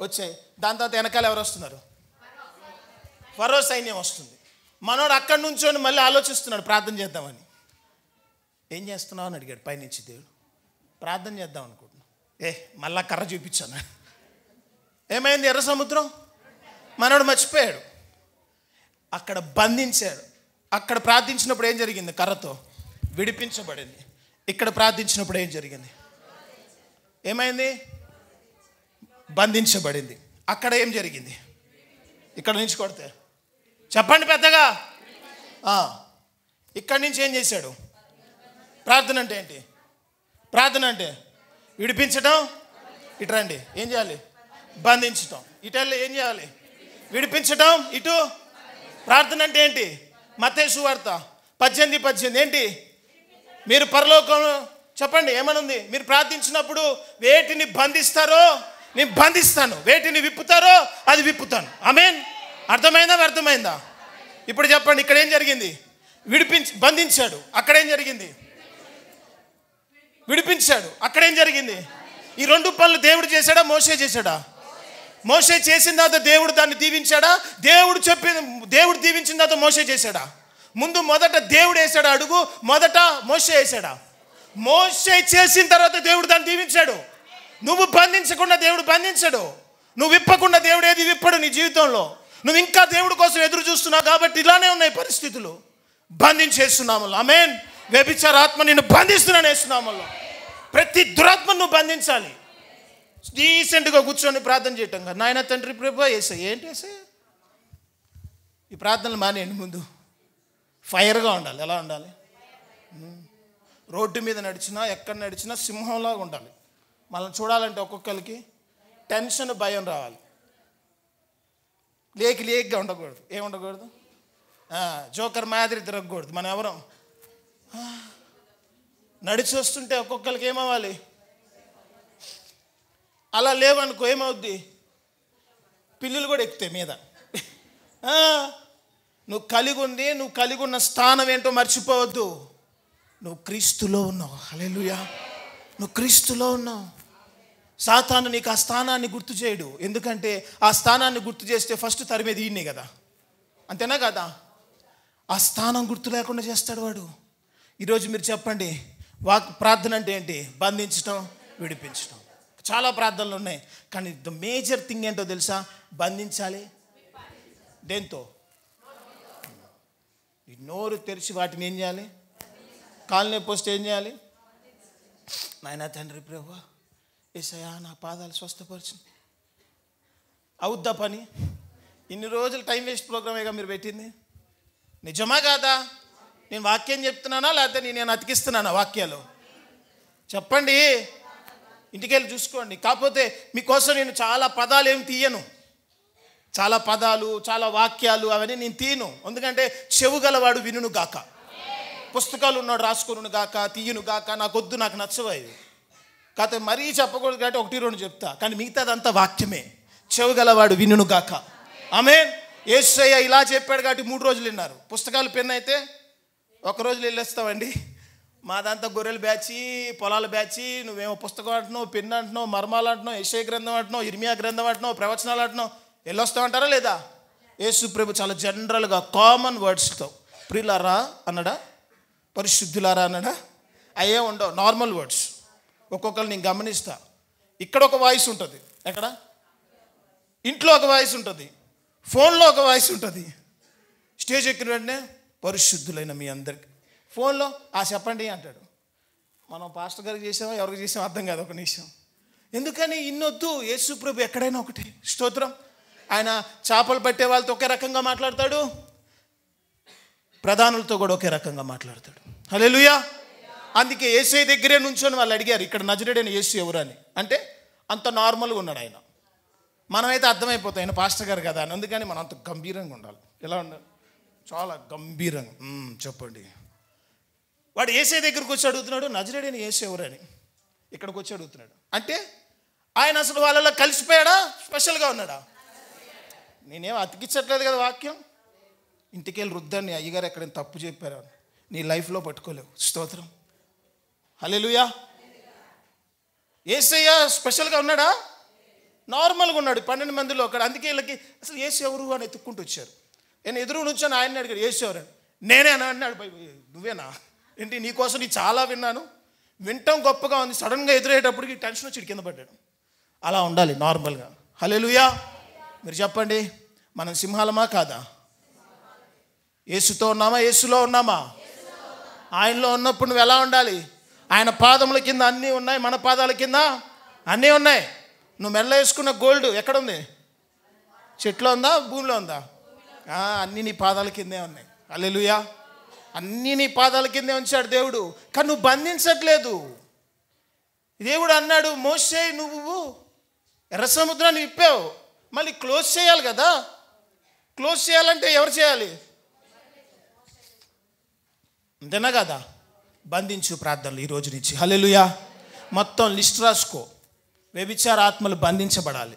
వచ్చాయి. దాని తర్వాత వెనకాల ఎవరు వస్తున్నారు? ఫరో సైన్యం వస్తుంది. మనోడు అక్కడి నుంచొని మళ్ళీ ఆలోచిస్తున్నాడు ప్రార్థన చేద్దామని. ఏం చేస్తున్నావు అని అడిగాడు పైనుంచి దేవుడు. ప్రార్థన చేద్దాం అనుకుంటున్నాను. మళ్ళా కర్ర చూపించాను. ఏమైంది? ఎర్ర సముద్రం. మనోడు మర్చిపోయాడు. అక్కడ బంధించాడు. అక్కడ ప్రార్థించినప్పుడు ఏం జరిగింది? కర్రతో విడిపించబడింది. ఇక్కడ ప్రార్థించినప్పుడు ఏం జరిగింది? ఏమైంది? బంధించబడింది. అక్కడ ఏం జరిగింది? ఇక్కడ నుంచి కొడితే చెప్పండి పెద్దగా. ఇక్కడి నుంచి ఏం చేశాడు? ప్రార్థన అంటే ఏంటి? ప్రార్థన అంటే విడిపించడం. ఇటు రండి, ఏం చేయాలి? బంధించటం. ఇటెళ్ళి ఏం చేయాలి? విడిపించటం. ఇటు ప్రార్థన అంటే ఏంటి? మత్తయి సువార్త 18:18 ఏంటి? మీరు పరలోకం చెప్పండి ఏమనుంది? మీరు ప్రార్థించినప్పుడు వేటిని బంధిస్తారో నేను బంధిస్తాను, వేటిని విప్పుతారో అది విప్పుతాను. ఆమేన్. అర్థమైందా? అర్థమైందా? ఇప్పుడు చెప్పండి, ఇక్కడ ఏం జరిగింది? బంధించాడు. అక్కడేం జరిగింది? విడిపించాడు. అక్కడేం జరిగింది? ఈ రెండు పనులు దేవుడు చేశాడా, మోషే చేశాడా? మోషే చేసిన తర్వాత దేవుడు దాన్ని దీవించాడా? దేవుడు దీవించిన తర్వాత మోషే చేశాడా? మొదట దేవుడు వేశాడు అడుగు, మొదట మోషే వేశాడా? మోషే చేసిన తర్వాత దేవుడు దాన్ని దీవించాడు. నువ్వు బంధించకుండా దేవుడు బంధించడు. నువ్వు విప్పకుండా దేవుడు ఏది విప్పడు నీ జీవితంలో. నువ్వు ఇంకా దేవుడి కోసం ఎదురు చూస్తున్నావు కాబట్టి ఇలానే ఉన్నాయి పరిస్థితులు. బంధించేస్తున్నాము. ఆమేన్. వ్యభిచార ఆత్మ నిన్ను బంధిస్తున్నాను వేస్తున్నాములో. ప్రతి దురాత్మను నువ్వు బంధించాలి. డీసెంట్గా కూర్చొని ప్రార్థన చేయటం కదా. నాయన తండ్రి ప్రభు యేసయ్య. ఏంటి యేసయ్య? ఈ ప్రార్థనలు మానేయండి. ముందు ఫైర్గా ఉండాలి. ఎలా ఉండాలి? రోడ్డు మీద నడిచినా ఎక్కడ నడిచినా సింహంలాగా ఉండాలి. మనల్ని చూడాలంటే ఒక్కొక్కరికి టెన్షన్, భయం రావాలి. లేకిగా ఉండకూడదు. ఏముండకూడదు? జోకర్ మాదిరి తిరగకూడదు. మనం ఎవరం? నడిచి వస్తుంటే ఒక్కొక్కరికి ఏమవ్వాలి? అలా లేవనుకో ఏమవుద్ది? పిల్లులు కూడా ఎక్కుతాయి మీద. నువ్వు కలిగి ఉన్న స్థానం ఏంటో మర్చిపోవద్దు. నువ్వు క్రీస్తులో ఉన్నావు. హల్లెలూయా. నువ్వు క్రీస్తులో ఉన్నావు. సాతాను నీకు ఆ స్థానాన్ని గుర్తు చేయడు. ఎందుకంటే ఆ స్థానాన్ని గుర్తు చేస్తే ఫస్ట్ తరిమేది ఈయనే కదా. అంతేనా కదా? ఆ స్థానం గుర్తు లేకుండా చేస్తాడు వాడు. ఈరోజు మీరు చెప్పండి, ప్రార్థన అంటే ఏంటి? బంధించడం, విడిపించడం. చాలా ప్రార్థనలు ఉన్నాయి, కానీ ద మేజర్ థింగ్ ఏంటో తెలుసా? బంధించాలి. దేంతో? ఈ నోరు తెరిచి వాటిని ఏం చేయాలి? కాలు నొప్పి వస్తే ఏం చేయాలి? నాయనా తండ్రి ప్రభువా యేసయ్యా నా పాదాలు స్వస్థపరిచింది. అవుద్దా పని? ఇన్ని రోజులు టైం వేస్ట్ ప్రోగ్రామేగా మీరు పెట్టింది. నిజమా కాదా? నేను వాక్యం చెప్తున్నానా లేకపోతే నేను అతికిస్తున్నానా వాక్యాలు? చెప్పండి. ఇంటికి వెళ్ళి చూసుకోండి. కాకపోతే మీకోసం నేను చాలా పదాలు ఏమి తీయను. చాలా పదాలు, చాలా వాక్యాలు అవన్నీ నేను తీయను. ఎందుకంటే చెవు గలవాడు వినును గాక. పుస్తకాలు ఉన్నాడు రాసుకొను గాక, తీయను గాక. నాకొద్దు, నాకు నచ్చవు. కాకపోతే మరీ చెప్పకూడదు కాబట్టి 1-2 చెప్తా, కానీ మిగతాదంతా వాక్యమే. చెవు గలవాడు వినును గాక. ఆమేన్. యేసయ్య ఇలా చెప్పాడు కాబట్టి 3 రోజులు విన్నారు. పుస్తకాలు పెన్ అయితే 1 రోజులో వెళ్ళేస్తామండి. మాదంతా గొర్రెలు బ్యాచి, పొలాల బ్యాచి. నువ్వేమో పుస్తకం అంటున్నావు, పెన్ను అంటున్నావు, మర్మాలు అంటున్నావు, యెషయా గ్రంథం అంటున్నావు, ఇర్మియా గ్రంథం అంటున్నావు, ప్రవచనాలు అంటున్నావు. వెళ్ళొస్తామంటారా లేదా? యేసు ప్రభు చాలా జనరల్గా కామన్ వర్డ్స్తో ప్రియులారా అన్నాడా, పరిశుద్ధులారా అన్నాడా? అయ్యే ఉండవు, నార్మల్ వర్డ్స్. ఒక్కొక్కరు నేను గమనిస్తా. ఇక్కడ ఒక వాయిస్ ఉంటుంది, ఎక్కడ? ఇంట్లో ఒక వాయిస్ ఉంటుంది, ఫోన్లో ఒక వాయిస్ ఉంటుంది. స్టేజ్ ఎక్కిన వెంటనే పరిశుద్ధులైన మీ అందరికి, ఫోన్లో చెప్పండి అంటాడు. మనం పాస్టర్ గారికి చేసామో ఎవరికి చేసామో అర్థం కాదు ఒక నిమిషం. ఎందుకని ఇన్నొద్దు? యేసు ప్రభు ఎక్కడైనా ఒకటి. స్తోత్రం. ఆయన చేపలు పట్టే వాళ్ళతో ఒకే రకంగా మాట్లాడతాడు, ప్రధానులతో కూడా ఒకే రకంగా మాట్లాడతాడు. హల్లెలూయా. అందుకే యేసయ్య దగ్గరే నుంచొని వాళ్ళు అడిగారు, ఇక్కడ నజరేయుడైన యేసు ఎవరు అని. అంటే అంత నార్మల్గా ఉన్నాడు ఆయన. మనమైతే అర్థమైపోతాయి ఆయన పాస్టర్ గారు కదా అని. అందుకని మనం అంత గంభీరంగా ఉండాలి. ఎలా ఉండాలి? చాలా గంభీరంగా. చెప్పండి. వాడు యేసయ్య దగ్గరికి వచ్చి అడుగుతున్నాడు, నజరేయుడైన యేసు ఎవరని. ఇక్కడికి వచ్చి అడుగుతున్నాడు అంటే ఆయన అసలు వాళ్ళలో కలిసిపోయాడా, స్పెషల్గా ఉన్నాడా? నేనేం అతికించట్లేదు కదా వాక్యం. ఇంటికి వెళ్ళి రుద్దాన్ని, అయ్యగారు ఎక్కడైనా తప్పు చెప్పారు నీ లైఫ్లో పట్టుకోలేవు. స్తోత్రం. హల్లెలూయా. యేసయ్య స్పెషల్గా ఉన్నాడా? నార్మల్గా ఉన్నాడు 12 మందిలో ఒకడు. అందుకే వీళ్ళకి అసలు యేసు ఎవరు అని ఎత్తుక్కుంటూ వచ్చారు. నేను ఎదురు నుంచొని ఆయన అడిగాడు, యేసు ఎవరు అని. నేనే అన్నాడు. నువ్వేనా ఏంటి? నీకోసం నేను చాలా విన్నాను, వింటాం గొప్పగా ఉంది. సడన్గా ఎదురయ్యేటప్పటికి టెన్షన్ వచ్చి కింద పడ్డాడు. అలా ఉండాలి నార్మల్గా. హల్లెలూయా. మీరు చెప్పండి, మనం సింహాలమా కాదా? యేసుతో ఉన్నామా, యేసులో ఉన్నామా? ఆయనలో ఉన్నప్పుడు నువ్వు ఎలా ఉండాలి? ఆయన పాదముల కింద అన్నీ ఉన్నాయి, మన పాదాల కింద అన్నీ ఉన్నాయి. నువ్వు మెల్ల వేసుకున్న గోల్డ్ ఎక్కడుంది? చెట్లో ఉందా, భూమిలో ఉందా? అన్నీ నీ పాదాల కిందే ఉన్నాయి. హల్లెలూయా. అన్నీ నీ పాదాల కిందే ఉంచాడు దేవుడు, కానీ నువ్వు బంధించట్లేదు. దేవుడు అన్నాడు, మోషే నువ్వు ఎర్ర సముద్రాన్ని విప్పావు, మళ్ళీ క్లోజ్ చేయాలి కదా. క్లోజ్ చేయాలంటే ఎవరు చేయాలి? అంతేనా కదా? బంధించు ప్రార్థనలు ఈ రోజు నుంచి. హల్లెలూయా. మొత్తం లిస్ట్ రాసుకో. వ్యభిచార ఆత్మలు బంధించబడాలి.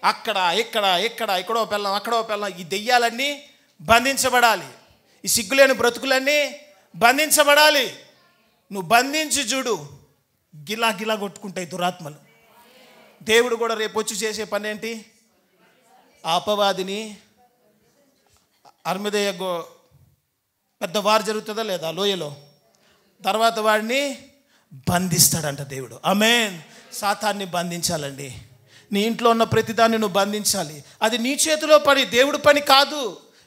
అక్కడ ఇక్కడ ఇక్కడ ఇక్కడో పెళ్ళం అక్కడో పెళ్ళం. ఈ దెయ్యాలన్నీ బంధించబడాలి. ఈ సిగ్గులేని బ్రతుకులన్నీ బంధించబడాలి. నువ్వు బంధించి చూడు, గిలా గిలా కొట్టుకుంటాయి దురాత్మలు. దేవుడు కూడా రేపు వచ్చి చేసే పని ఏంటి? అపవాదిని అర్మదేయ పెద్ద వారు జరుగుతుందా లేదా లోయలో, తర్వాత వాడిని బంధిస్తాడంట దేవుడు. ఆమేన్. సాతాన్ని బంధించాలండి. నీ ఇంట్లో ఉన్న ప్రతిదాన్ని నువ్వు బంధించాలి. అది నీ చేతిలో పని, దేవుడి పని కాదు,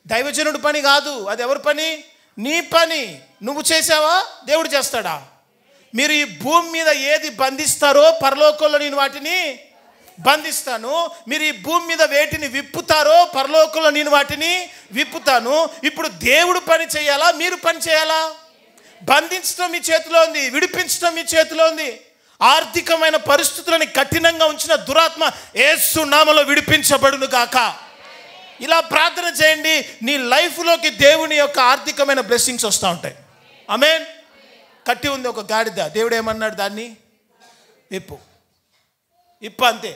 దైవజనుడి పని కాదు. అది ఎవరి పని? నీ పని. నువ్వు చేసావా? దేవుడు చేస్తాడా? మీరు ఈ భూమి మీద ఏది బంధిస్తారో పరలోకంలో నేను వాటిని బంధిస్తాను. మీరు ఈ భూమి మీద వేటిని విప్పుతారో పరలోకంలో నేను వాటిని విప్పుతాను. ఇప్పుడు దేవుడు పని చేయాలా, మీరు పని చేయాలా? బంధించడం మీ చేతిలో ఉంది, విడిపించడం మీ చేతిలో ఉంది. ఆర్థికమైన పరిస్థితులని కఠినంగా ఉంచిన దురాత్మ యేసు నామములో విడిపించబడును గాక. ఇలా ప్రార్థన చేయండి. నీ లైఫ్లోకి దేవుని యొక్క ఆర్థికమైన బ్లెస్సింగ్స్ వస్తూ ఉంటాయి. ఆమేన్. కట్టి ఉంది ఒక గాడిద, దేవుడు ఏమన్నాడు? దాన్ని విప్పు. అంతే.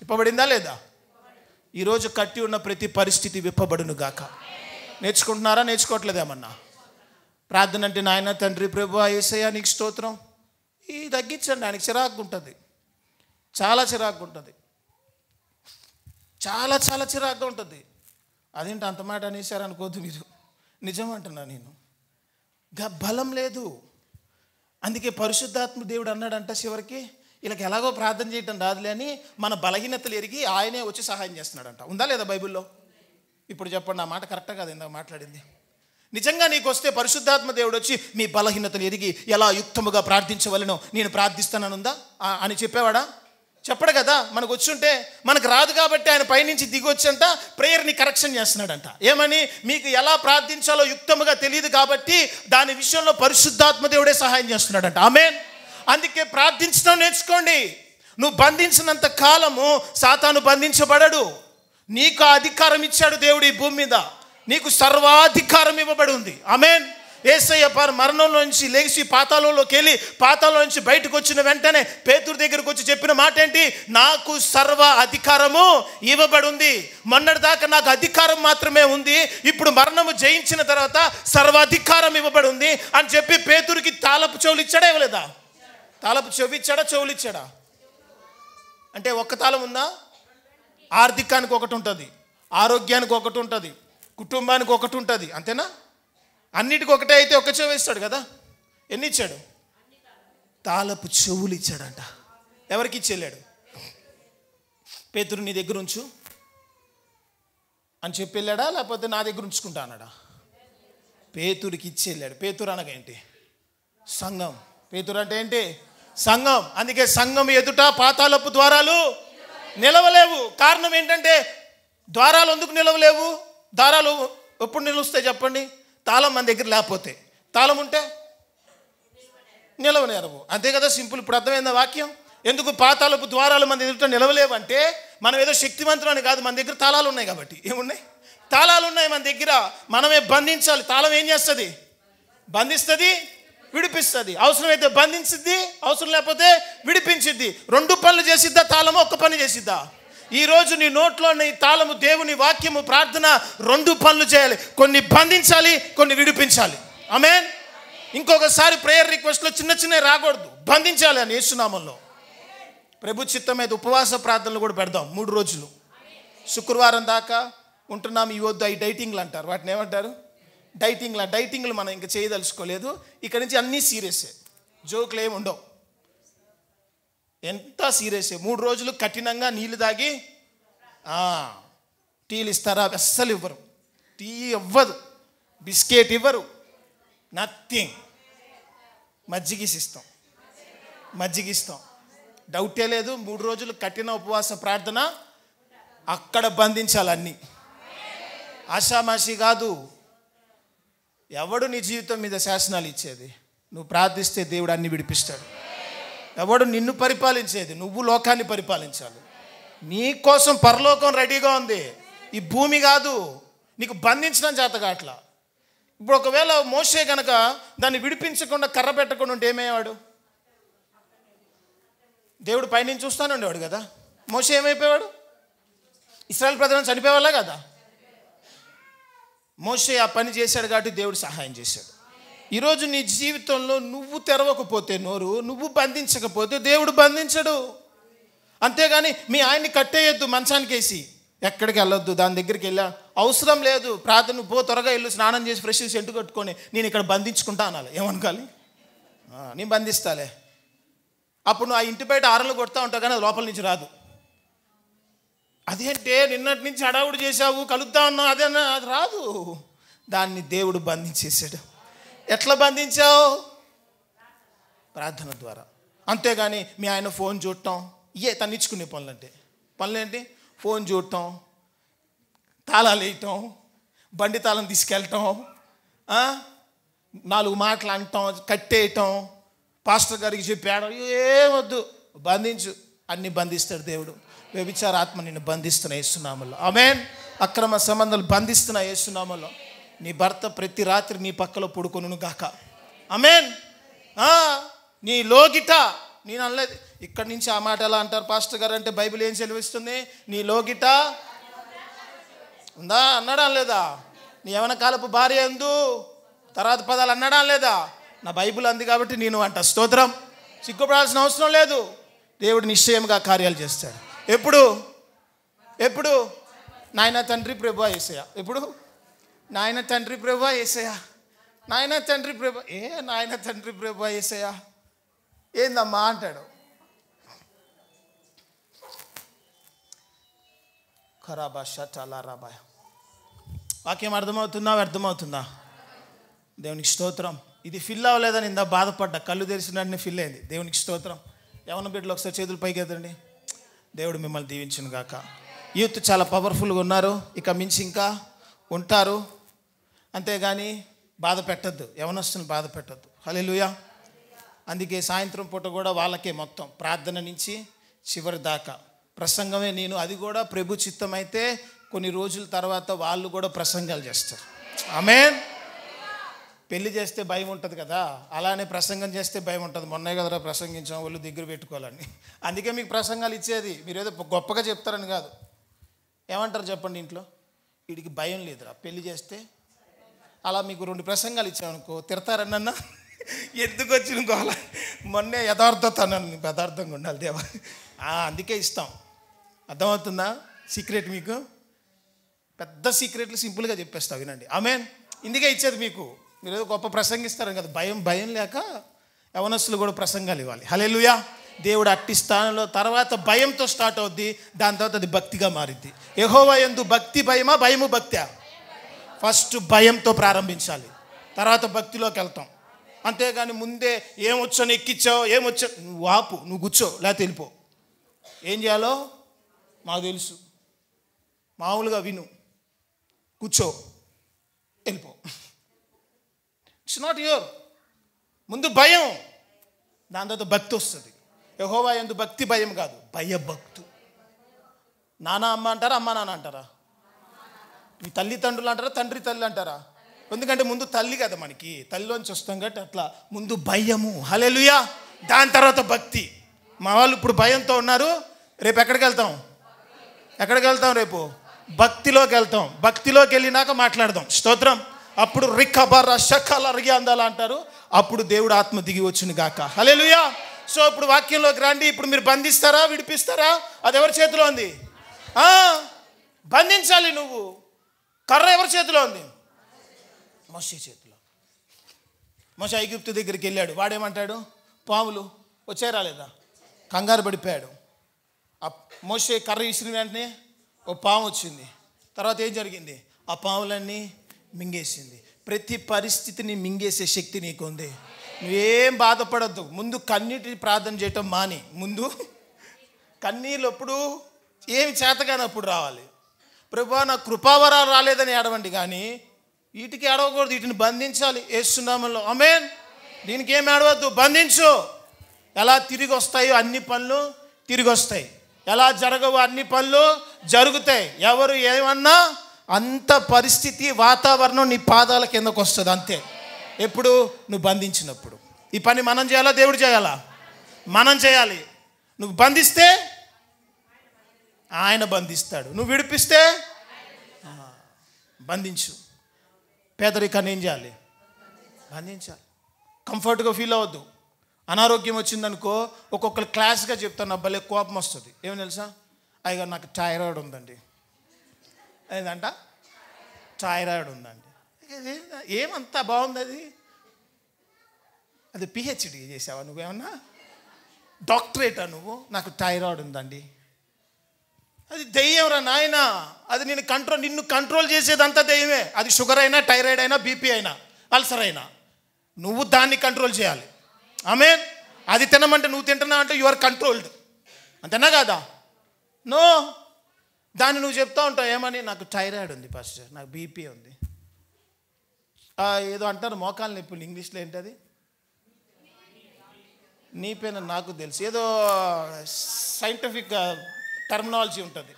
విప్పబడిందా లేదా? ఈరోజు కట్టి ఉన్న ప్రతి పరిస్థితి విప్పబడును గాక. నేర్చుకుంటున్నారా? నేర్చుకోవట్లేదేమన్నా? ప్రార్థన అంటే నాయన తండ్రి ప్రభువా యేసయ్యా నీకు స్తోత్రం, ఇది తగ్గించండి. ఆయనకి చిరాకు ఉంటుంది, చాలా చిరాకు ఉంటుంది, చాలా చాలా చిరాకుగా ఉంటుంది. అదేంటి అంత మాట అనేసారు అనుకోద్దు మీరు, నిజం అంటున్నా నేను. బలం లేదు. అందుకే పరిశుద్ధాత్మ దేవుడు అన్నాడంట చివరికి, వీళ్ళకి ఎలాగో ప్రార్థన చేయటం రాదులే అని మన బలహీనతలు ఎరిగి ఆయనే వచ్చి సహాయం చేస్తున్నాడంట. ఉందా లేదా బైబిల్లో? ఇప్పుడు చెప్పండి, ఆ మాట కరెక్టా కాదు ఇందాక మాట్లాడింది? నిజంగా నీకు వస్తే పరిశుద్ధాత్మ దేవుడు వచ్చి మీ బలహీనతలు ఎరిగి ఎలా యుక్తముగా ప్రార్థించవలనో నేను ప్రార్థిస్తాననుందా అని చెప్పేవాడా? చెప్పడు కదా. మనకు వచ్చుంటే, మనకు రాదు కాబట్టి ఆయన పైనుంచి దిగి వచ్చంట ప్రేయర్ని కరెక్షన్ చేస్తున్నాడంట. ఏమని? మీకు ఎలా ప్రార్థించాలో యుక్తముగా తెలియదు కాబట్టి దాని విషయంలో పరిశుద్ధాత్మ దేవుడే సహాయం చేస్తున్నాడంట. ఆమేన్. అందుకే ప్రార్థించడం నేర్చుకోండి. నువ్వు బంధించినంత కాలము సాతాను బంధించబడడు. నీకు అధికారం ఇచ్చాడు దేవుడు ఈ భూమి మీద. నీకు సర్వాధికారం ఇవ్వబడి ఉంది. ఆమేన్. యేసయ్య మరణంలో నుంచి లేచి పాతాళంలోకి వెళ్ళి పాతాళం నుంచి బయటకు వచ్చిన వెంటనే పేతురు దగ్గరకు వచ్చి చెప్పిన మాట ఏంటి? నాకు సర్వ అధికారము ఇవ్వబడి ఉంది. మొన్నటిదాకా నాకు అధికారం మాత్రమే ఉంది, ఇప్పుడు మరణము జయించిన తర్వాత సర్వాధికారం ఇవ్వబడి ఉంది అని చెప్పి పేతురుకి తాళపు చెవులు ఇచ్చాడా ఇవ్వలేదా? తాళపు చెవి ఇచ్చాడా, చెవులు ఇచ్చాడా? అంటే ఒక్క తాళం ఉందా? ఆర్థికానికి ఒకటి ఉంటుంది, ఆరోగ్యానికి ఒకటి ఉంటుంది, కుటుంబానికి ఒకటి ఉంటుంది, అంతేనా? అన్నిటికి ఒకటే అయితే ఒక చెవి ఇస్తాడు కదా. ఎన్ని ఇచ్చాడు? తాళపు చెవులు ఇచ్చాడంట. ఎవరికి ఇచ్చేళ్ళాడు? పేతురు నీ దగ్గర ఉంచు అని చెప్పి వెళ్ళాడా, లేకపోతే నా దగ్గర ఉంచుకుంటా అన్నాడా? పేతురికి ఇచ్చేళ్ళాడు. పేతురు అనగా ఏంటి? సంఘం. పేతురు అంటే ఏంటి? సంఘం. అందుకే సంఘం ఎదుట పాతాళపు ద్వారాలు నిలవలేవు. కారణం ఏంటంటే, ద్వారాలు ఎందుకు నిలవలేవు? ద్వారాలు ఎప్పుడు నిలుస్తాయి చెప్పండి? తాళం మన దగ్గర లేకపోతే. తాళం ఉంటే నిలవనేరవు. అంతే కదా, సింపుల్. ఇప్పుడు అర్థమైందా వాక్యం? ఎందుకు పాతాళపు ద్వారాలు మన ఎదుట నిలవలేవంటే, మనం ఏదో శక్తివంతులు అని కాదు, మన దగ్గర తాళాలు ఉన్నాయి కాబట్టి. ఏమున్నాయి? తాళాలు ఉన్నాయి మన దగ్గర. మనమే బంధించాలి. తాళం ఏం చేస్తుంది? బంధిస్తుంది, విడిపిస్తుంది. అవసరమైతే బంధించిద్ది, అవసరం లేకపోతే విడిపించిద్ది. రెండు పనులు చేసిద్దా తాళము? ఒక్క పని చేసిద్దా? ఈరోజు నీ నోట్లో నీ తాళము దేవుని వాక్యము ప్రార్థన రెండు పనులు చేయాలి. కొన్ని బంధించాలి, కొన్ని విడిపించాలి. ఆమేన్. ఇంకొకసారి ప్రేయర్ రిక్వెస్ట్లో చిన్న చిన్న రాకూడదు, బంధించాలి అని యేసునామంలో. ప్రభు చిత్తం మీద ఉపవాస ప్రార్థనలు కూడా పెడదాం 3 రోజులు. శుక్రవారం దాకా ఉంటున్నాం. ఈ వద్దు ఈ డైటింగ్లు అంటారు, వాటిని ఏమంటారు? డైటింగ్లు. డైటింగ్లు మనం ఇంకా చేయదలుచుకోలేదు. ఇక్కడ నుంచి అన్నీ సీరియసే, జోకులు ఏమి ఉండవు. ఎంత సీరియసే. 3 రోజులు కఠినంగా నీళ్ళు తాగి, టీలు ఇస్తారా? అస్సలు ఇవ్వరు. టీ ఇవ్వదు, బిస్కెట్ ఇవ్వరు, నథింగ్. మజ్జిగిస్తాం. డౌటే లేదు. 3 రోజులు కఠిన ఉపవాస ప్రార్థన. అక్కడ బంధించాలన్నీ. ఆషామాషి కాదు. ఎవడు నీ జీవితం మీద శాసనాలు ఇచ్చేది? నువ్వు ప్రార్థిస్తే దేవుడు అన్ని విడిపిస్తాడు. ఎవడు నిన్ను పరిపాలించేది? నువ్వు లోకాన్ని పరిపాలించాలి. నీ కోసం పరలోకం రెడీగా ఉంది, ఈ భూమి కాదు. నీకు బంధించడం చేత కావట్లా. ఇప్పుడు ఒకవేళ మోషే కనుక దాన్ని విడిపించకుండా కర్ర పెట్టకుండా ఉంటే ఏమయ్యేవాడు? దేవుడు పైనుంచి చూస్తానే ఉండేవాడు కదా. మోషే ఏమైపోయాడు? ఇశ్రాయేల్ ప్రజలను చనిపోయేవాళ్ళ కదా. మోషే ఆ పని చేశాడు కాబట్టి దేవుడు సహాయం చేశాడు. ఈరోజు నీ జీవితంలో నువ్వు తెరవకపోతే నోరు, నువ్వు బంధించకపోతే దేవుడు బంధించడు. అంతేగాని మీ ఆయన్ని కట్టేయొద్దు మంచానికి వేసి, ఎక్కడికి వెళ్ళొద్దు, దాని దగ్గరికి వెళ్ళా అవసరం లేదు, ప్రార్థన పో, త్వరగా వెళ్ళు, స్నానం చేసి ఫ్రెష్ సెంటు కట్టుకొని నేను ఇక్కడ బంధించుకుంటా అనాలి. ఏమనుకోవాలి? నేను బంధిస్తాలే. అప్పుడు నువ్వు ఆ ఇంటి బయట ఆరలు కొడతా ఉంటావు కానీ అది లోపల నుంచి రాదు. అదేంటే నిన్నటి నుంచి హడావుడు చేసావు, కలుద్దా ఉన్నావు, అదేనా, అది రాదు. దాన్ని దేవుడు బంధించేసాడు. ఎట్లా బంధించావు? ప్రార్థన ద్వారా. అంతేగాని మీ ఆయన ఫోన్ చూడటం, తన్నించుకునే పనులంటే పనులేంటి? ఫోన్ చూడటం, తాళాలు వేయటం, బండి తాళం తీసుకెళ్ళటం, 4 మాటలు అంటాం, కట్టేయటం, పాస్టర్ గారికి చెప్పాడు, ఏమొద్దు, బంధించు. అన్ని బంధిస్తాడు దేవుడు. వ్యభిచార ఆత్మ నిన్ను బంధిస్తున్న యేసునామములో. ఆమేన్. అక్రమ సంబంధాలు బంధిస్తున్న యేసునామములో. నీ భర్త ప్రతి రాత్రి నీ పక్కలో పడుకొనును గాక. ఆమేన్. నీ లోగిట, నేను అనలేదు ఇక్కడి నుంచి ఆ మాట ఎలా అంటారు పాస్టర్ గారు అంటే, బైబిల్ ఏం సెలవిస్తుంది? నీ లోగిట ఉందా అన్నాడా లేదా? నీ యవన కాలపు భార్య ఎందు తర్వాత పదాలు అన్నాడా లేదా? నా బైబిల్ అంది కాబట్టి నేను అంట. స్తోత్రం. సిగ్గుపడాల్సిన అవసరం లేదు. దేవుడు నిశ్చయంగా కార్యాలు చేస్తాడు. ఎప్పుడు నాయన తండ్రి ప్రభువా యేసయ్య. ఎప్పుడు నాయన తండ్రి ప్రభువా యేసయ్య, నాయన తండ్రి ప్రభు, నాయన తండ్రి ప్రభువా యేసయ్య ఏందమ్మా అంటాడు. ఖరాబా షటాలా రాబాయ్. వాక్యం అర్థమవుతుందా? దేవునికి స్తోత్రం. ఇది ఫిల్ అవ్వలేదని ఇందా బాధపడ్డా, కళ్ళు తెరిచినట్టు ఫిల్ అయింది. దేవునికి స్తోత్రం. యవన బిడ్డలు ఒకసారి చేతులు పైకి ఎత్తండి. దేవుడు మిమ్మల్ని దీవించును గాక. యూత్ చాలా పవర్ఫుల్గా ఉన్నారు, ఇక మించి ఇంకా ఉంటారు. అంతేగాని బాధ పెట్టద్దు, యవనస్తుని బాధ పెట్టద్దు. హల్లెలూయా. అందుకే సాయంత్రం పూట కూడా వాళ్ళకే మొత్తం ప్రార్థన నుంచి చివరి దాకా ప్రసంగమే నేను. అది కూడా ప్రభు చిత్తం అయితే కొన్ని రోజుల తర్వాత వాళ్ళు కూడా ప్రసంగాలు చేస్తారు. ఆమేన్. పెళ్లి చేస్తే భయం ఉంటుంది కదా, అలానే ప్రసంగం చేస్తే భయం ఉంటుంది. మొన్నే కదరా ప్రసంగించాం, వాళ్ళు దగ్గర పెట్టుకోవాలని. అందుకే మీకు ప్రసంగాలు ఇచ్చేది. మీరు ఏదో గొప్పగా చెప్తారని కాదు. ఏమంటారు చెప్పండి? ఇంట్లో వీడికి భయం లేదురా పెళ్లి చేస్తే. అలా మీకు 2 ప్రసంగాలు ఇచ్చామనుకో తిడతారన్న, ఎందుకు వచ్చిన గోల, మొన్నే యథార్థత అన్నాను, యథార్థంగా ఉండాలి దేవా. అందుకే ఇస్తాం. అర్థమవుతుందా సీక్రెట్? మీకు పెద్ద సీక్రెట్లు సింపుల్గా చెప్పేస్తా, వినండి. ఆమేన్. ఇందుకే ఇచ్చేది మీకు. మీరు ఏదో గొప్ప ప్రసంగిస్తారని కదా, భయం లేక యవనస్తులు కూడా ప్రసంగాలు ఇవ్వాలి. హల్లెలూయా. దేవుడు అట్టి స్థానంలో తర్వాత భయంతో స్టార్ట్ అవుద్ది, దాని తర్వాత అది భక్తిగా మారిద్ది. యెహోవా యందు భక్తి భయమా, భయము భక్త్యా? ఫస్ట్ భయంతో ప్రారంభించాలి, తర్వాత భక్తిలోకి వెళ్తాం. అంతేగాని ముందే ఏమొచ్చని ఎక్కించావు, ఏమొచ్చా, నువ్వు ఆపు, నువ్వు కూర్చో, లేకపోతే వెళ్ళిపో. ఏం చేయాలో మాకు తెలుసు, మామూలుగా విను, కూర్చో, వెళ్ళిపో. It's not your. ముందు భయం, దాని తర్వాత భక్తి వస్తుంది. యెహోవా యందు భక్తి భయం కాదు, భయభక్తు. నాన్న అమ్మ అంటారా, అమ్మ నాన్న అంటారా? మీ తల్లిదండ్రులు అంటారా, తండ్రి తల్లి అంటారా? ఎందుకంటే ముందు తల్లి కదా మనకి, తల్లిలోంచి వస్తాం కాబట్టి అట్లా ముందు భయము. హల్లెలూయా. దాని తర్వాత భక్తి. మా వాళ్ళు ఇప్పుడు భయంతో ఉన్నారు, రేపు ఎక్కడికి వెళ్తాం? రేపు భక్తిలోకి వెళ్తాం. భక్తిలోకి వెళ్ళినాక మాట్లాడదాం. స్తోత్రం. అప్పుడు రికబర షకల రియాందాల అంటారు, అప్పుడు దేవుడు ఆత్మ దిగి వచ్చును గాక. హల్లెలూయా. సో ఇప్పుడు వాక్యంలోకి రండి. ఇప్పుడు మీరు బంధిస్తారా, విడిపిస్తారా? అది ఎవరి చేతిలో ఉంది? బంధించాలి. నువ్వు కర్ర ఎవరి చేతిలో ఉంది? మోషే చేతిలో. మోషే ఐగుప్తు దగ్గరికి వెళ్ళాడు. వాడేమంటాడు? పాములు వచ్చాయి రాలేదా? కంగారు పడిపోయాడు. మోషే కర్ర విసిరిన వెంటనే ఓ పాము వచ్చింది. తర్వాత ఏం జరిగింది? ఆ పాములన్నీ మింగేసింది. ప్రతి పరిస్థితిని మింగేసే శక్తి నీకుంది. నువ్వేం బాధపడద్దు. ముందు కన్నీటి ప్రార్థన చేయటం మాని. ముందు కన్నీళ్ళు ఎప్పుడు ఏమి చేతగానప్పుడు రావాలి. ప్రభువా నా కృపావరాలు రాలేదని ఏడవండి, కానీ వీటికి ఏడవకూడదు. వీటిని బంధించాలి యేసు నామములో. ఆమేన్. దీనికి ఏం ఏడవద్దు, బంధించు. ఎలా తిరిగి వస్తాయో అన్ని పనులు తిరిగి వస్తాయి, ఎలా జరగవో అన్ని పనులు జరుగుతాయి. ఎవరు ఏమన్నా అంత పరిస్థితి వాతావరణం నీ పాదాల కిందకు వస్తుంది అంతే. ఎప్పుడు? నువ్వు బంధించినప్పుడు. ఈ పని మనం చేయాలా, దేవుడు చేయాలా? మనం చేయాలి. నువ్వు బంధిస్తే ఆయన బంధిస్తాడు, నువ్వు విడిపిస్తే బంధించు. పేదరికాన్ని ఏం చేయాలి? బంధించాలి. కంఫర్ట్గా ఫీల్ అవ్వద్దు. అనారోగ్యం వచ్చిందనుకో ఒక్కొక్కరు క్లాస్గా చెప్తాను, నా భలే కోపం వస్తుంది. ఏమని తెలుసా? అయ్యగారు నాకు థైరాయిడ్ ఉందండి. ఏంటంట? థైరాయిడ్ ఉందండి. ఏమంతా బాగుంది అది? అది పిహెచ్డి చేసావా నువ్వేమన్నా? డాక్టరేటా నువ్వు? నాకు థైరాయిడ్ ఉందండి. అది దెయ్యంరా నాయన. అది నిన్ను కంట్రోల్ చేసేదంతా దెయ్యమే. అది షుగర్ అయినా, థైరాయిడ్ అయినా, బీపీ అయినా, అల్సర్ అయినా నువ్వు దాన్ని కంట్రోల్ చేయాలి. ఆమేన్. అది తినమంటే నువ్వు తింటున్నావు అంటే యు ఆర్ కంట్రోల్డ్. అంతేనా కాదా? నో. దాన్ని నువ్వు చెప్తా ఉంటావు ఏమని? నాకు థైరాయిడ్ ఉంది పాస్టర్, నాకు బీపీ ఉంది. ఏదో అంటారు మోకాలు నొప్పులు, ఇంగ్లీష్లో ఏంటది? నీ పైన నాకు తెలుసు, ఏదో సైంటిఫిక్ టర్మినాలజీ ఉంటుంది.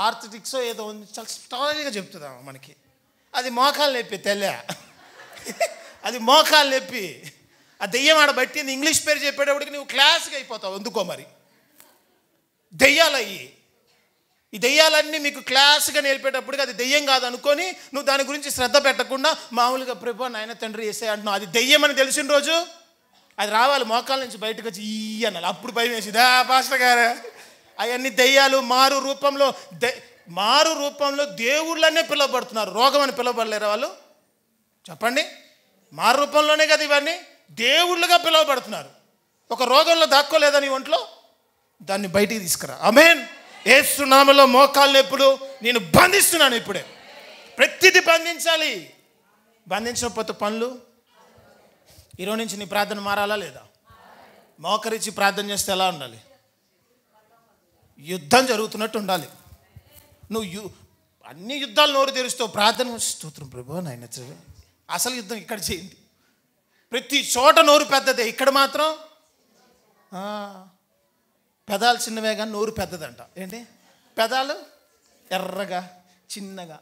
ఆర్థటిక్స్ ఏదో ఉంది, చాలా స్టాయిల్గా చెప్తుందా మనకి. అది మోకాలు నొప్పి తెల్ల. అది మోకాలు నొప్పి. ఆ దెయ్యం ఆడ బట్టింది. ఇంగ్లీష్ పేరు చెప్పేటప్పటికి నువ్వు క్లాస్గా అయిపోతావు. ఎందుకో మరి దెయ్యాలయ్యి. ఈ దెయ్యాలన్నీ మీకు క్లాస్గా నేర్పేటప్పటికి అది దెయ్యం కాదనుకొని నువ్వు దాని గురించి శ్రద్ధ పెట్టకుండా మామూలుగా ప్రభు నాయన తండ్రి వేసే అంటున్నావు. అది దెయ్యం అని తెలిసిన రోజు అది రావాలి, మోకాల నుంచి బయటకు వచ్చి ఈ అనాలి. అప్పుడు భయం వేసింది, పాస్టర్ గారు అవన్నీ దెయ్యాలు మారు రూపంలో దేవుళ్ళనే పిలువబడుతున్నారు. రోగం అని పిలువబడలేరు వాళ్ళు? చెప్పండి. మారు రూపంలోనే కదా ఇవన్నీ దేవుళ్ళుగా పిలువబడుతున్నారు. ఒక రోగంలో దాక్కోలేదా నీ ఒంట్లో? దాన్ని బయటికి తీసుకురా. ఆమేన్. యేసు నామములో మోకాలు నొప్పులు నేను బంధిస్తున్నాను ఇప్పుడే. ప్రతిదీ బంధించాలి. బంధించకపోతే పనులు. ఈరోజు నుంచి నీ ప్రార్థన మారాలా లేదా? మోకరించి ప్రార్థన చేస్తే ఎలా ఉండాలి? యుద్ధం జరుగుతున్నట్టు ఉండాలి. నువ్వు అన్ని యుద్ధాలు నోరు తెరుస్తావు. ప్రార్థన స్తోత్రం ప్రభు నాయన. అసలు యుద్ధం ఇక్కడ చేయండి. ప్రతి చోట నోరు పెద్దదే, ఇక్కడ మాత్రం పెదాలు చిన్నవే కానీ నోరు పెద్దదంట. ఏంటి? పెదాలు ఎర్రగా చిన్నగా,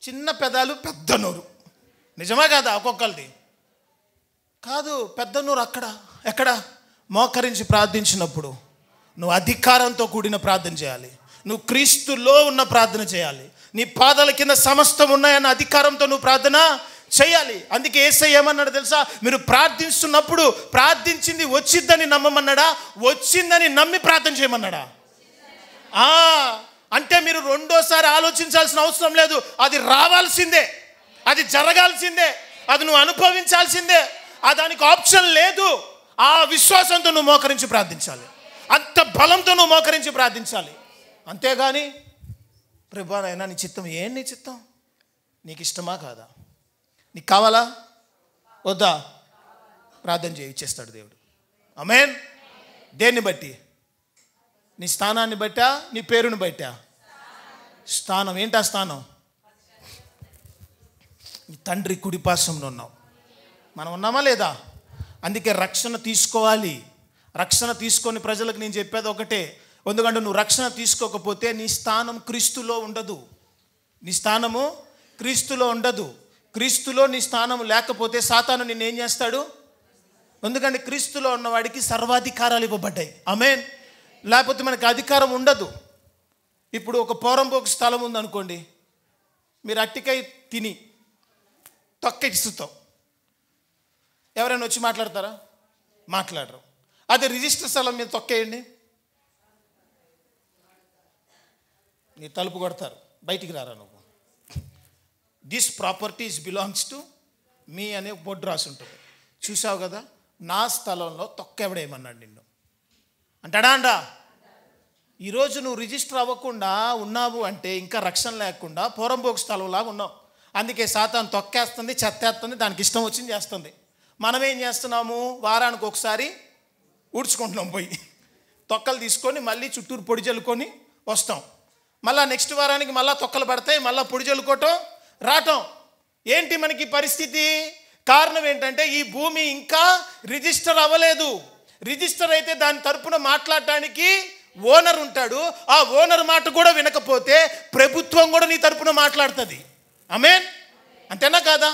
చిన్న పెదాలు పెద్ద నోరు. నిజమా కాదా? ఒక్కొక్కరిది కాదు. పెద్ద నోరు ఎక్కడ? మోకరించి ప్రార్థించినప్పుడు నువ్వు అధికారంతో కూడిన ప్రార్థన చేయాలి. నువ్వు క్రీస్తులో ఉన్న ప్రార్థన చేయాలి. నీ పాదాల కింద సమస్తం ఉన్నాయన్న అధికారంతో నువ్వు ప్రార్థన చేయాలి. అందుకే యేసయ్య ఏమన్నాడు తెలుసా? మీరు ప్రార్థిస్తున్నప్పుడు ప్రార్థించింది వచ్చిందని నమ్మమన్నాడా? వచ్చిందని నమ్మి ప్రార్థన చేయమన్నాడా? అంటే మీరు రెండోసారి ఆలోచించాల్సిన అవసరం లేదు. అది రావాల్సిందే, అది జరగాల్సిందే, అది నువ్వు అనుభవించాల్సిందే. దానికి ఆప్షన్ లేదు. ఆ విశ్వాసంతో నువ్వు మోకరించి ప్రార్థించాలి. అంత బలంతో నువ్వు మోకరించి ప్రార్థించాలి. అంతేగాని ప్రభువా నాయనా నీ చిత్తం ఏం? నీ చిత్తం నీకు ఇష్టమా కాదా? నీకు కావాలా వద్దా? ప్రార్థన చేయి, ఇచ్చేస్తాడు దేవుడు. ఆమేన్. దేన్ని బట్టి? నీ స్థానాన్ని బట్టా, నీ పేరుని బట్టా? స్థానం ఏంటా? స్థానం నీ తండ్రి కుడిపార్శ్వంలో ఉన్నావు. మనం ఉన్నామా లేదా? అందుకే రక్షణ తీసుకోవాలి. రక్షణ తీసుకొని ప్రజలకు నేను చెప్పేది ఒకటే. ఎందుకంటే నువ్వు రక్షణ తీసుకోకపోతే నీ స్థానం క్రీస్తులో ఉండదు. నీ స్థానము క్రీస్తులో ఉండదు. క్రీస్తులో నీ స్థానం లేకపోతే సాతాను నిన్ను ఏం చేస్తాడు? ఎందుకంటే క్రీస్తులో ఉన్నవాడికి సర్వాధికారాలు ఇవ్వబడ్డాయి. ఆమేన్. లేకపోతే మనకి అధికారం ఉండదు. ఇప్పుడు ఒక పోరంపోకు స్థలం ఉందనుకోండి, మీరు అట్టికాయ తిని తొక్కిస్తాం, ఎవరైనా వచ్చి మాట్లాడతారా? మాట్లాడరు. అదే రిజిస్టర్ స్థలం మీద తొక్కేయండి, నీ తలుపు కొడతారు, బయటికి రారా నువ్వు. This properties belongs to me అనే బోర్డు రాసి ఉంటుంది. చూసావు కదా, నా స్థలంలో తొక్కెవడేమన్నాడు నిన్ను అంటాడా? అండా. ఈరోజు నువ్వు రిజిస్టర్ అవ్వకుండా ఉన్నావు అంటే ఇంకా రక్షణ లేకుండా పోరంపోకు స్థలంలాగా ఉన్నావు. అందుకే సాతాను తొక్కేస్తుంది, చెత్తేస్తుంది, దానికి ఇష్టం వచ్చింది చేస్తుంది. మనం ఏం చేస్తున్నాము? వారానికి ఒకసారి ఊడ్చుకుంటున్నాం, పోయి తొక్కలు తీసుకొని మళ్ళీ చుట్టూరు పొడి చల్లుకొని వస్తాం. మళ్ళీ నెక్స్ట్ వారానికి మళ్ళీ తొక్కలు పడతాయి, మళ్ళీ పొడి చల్లుకోవటం రావటం. ఏంటి మనకి పరిస్థితి? కారణం ఏంటంటే ఈ భూమి ఇంకా రిజిస్టర్ అవ్వలేదు. రిజిస్టర్ అయితే దాని తరపున మాట్లాడటానికి ఓనర్ ఉంటాడు. ఆ ఓనర్ మాట కూడా వినకపోతే ప్రభుత్వం కూడా నీ తరపున మాట్లాడుతుంది. ఆమేన్. అంతేనా కాదా?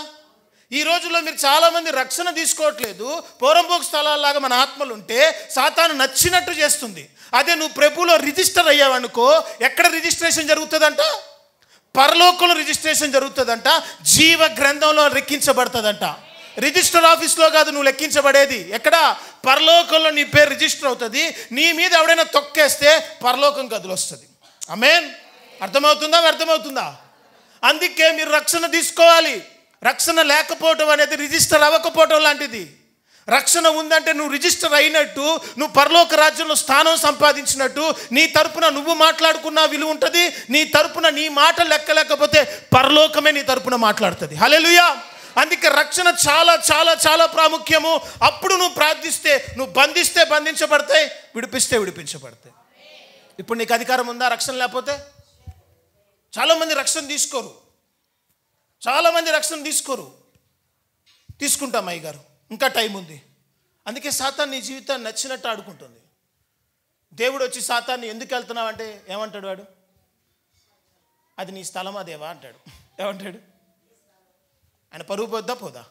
ఈ రోజుల్లో మీరు చాలామంది రక్షణ తీసుకోవట్లేదు. పోరంపోకు స్థలాల్లాగా మన ఆత్మలు ఉంటే సాతాను నచ్చినట్టు చేస్తుంది. అదే నువ్వు ప్రభులో రిజిస్టర్ అయ్యావనుకో, ఎక్కడ రిజిస్ట్రేషన్ జరుగుతుందంట? పరలోకంలో రిజిస్ట్రేషన్ జరుగుతుందంట. జీవ గ్రంథంలో లెక్కించబడుతుందంట. రిజిస్టర్ ఆఫీస్లో కాదు నువ్వు లెక్కించబడేది. ఎక్కడ? పరలోకంలో నీ పేరు రిజిస్టర్ అవుతుంది. నీ మీద ఎవడైనా తొక్కేస్తే పరలోకం గదులు వస్తుంది. ఆమేన్. అర్థమవుతుందా? అర్థమవుతుందా? అందుకే మీరు రక్షణ తీసుకోవాలి. రక్షణ లేకపోవటం అనేది రిజిస్టర్ అవ్వకపోవటం లాంటిది. రక్షణ ఉందంటే నువ్వు రిజిస్టర్ అయినట్టు, నువ్వు పరలోక రాజ్యంలో స్థానం సంపాదించినట్టు. నీ తరపున నువ్వు మాట్లాడుకున్న విలువ ఉంటుంది. నీ తరపున నీ మాట లెక్క లేకపోతే పరలోకమే నీ తరపున మాట్లాడుతుంది. హల్లెలూయా. అందుకే రక్షణ చాలా చాలా చాలా ప్రాముఖ్యము. అప్పుడు నువ్వు ప్రార్థిస్తే, నువ్వు బంధిస్తే బంధించబడతాయి, విడిపిస్తే విడిపించబడతాయి. ఇప్పుడు నీకు అధికారం ఉందా రక్షణ లేకపోతే? చాలామంది రక్షణ తీసుకోరు. చాలామంది రక్షణ తీసుకోరు. తీసుకుంటాం అయ్య గారు, ఇంకా టైం ఉంది. అందుకే సాతాను నీ జీవితాన్ని నచ్చినట్టు ఆడుకుంటుంది. దేవుడు వచ్చి సాతాన్ని ఎందుకు వెళ్తున్నావు అంటే ఏమంటాడు వాడు? అది నీ స్థలమా దేవా అంటాడు. ఏమంటాడు? ఆయన పరువు పోద్దా పోదా?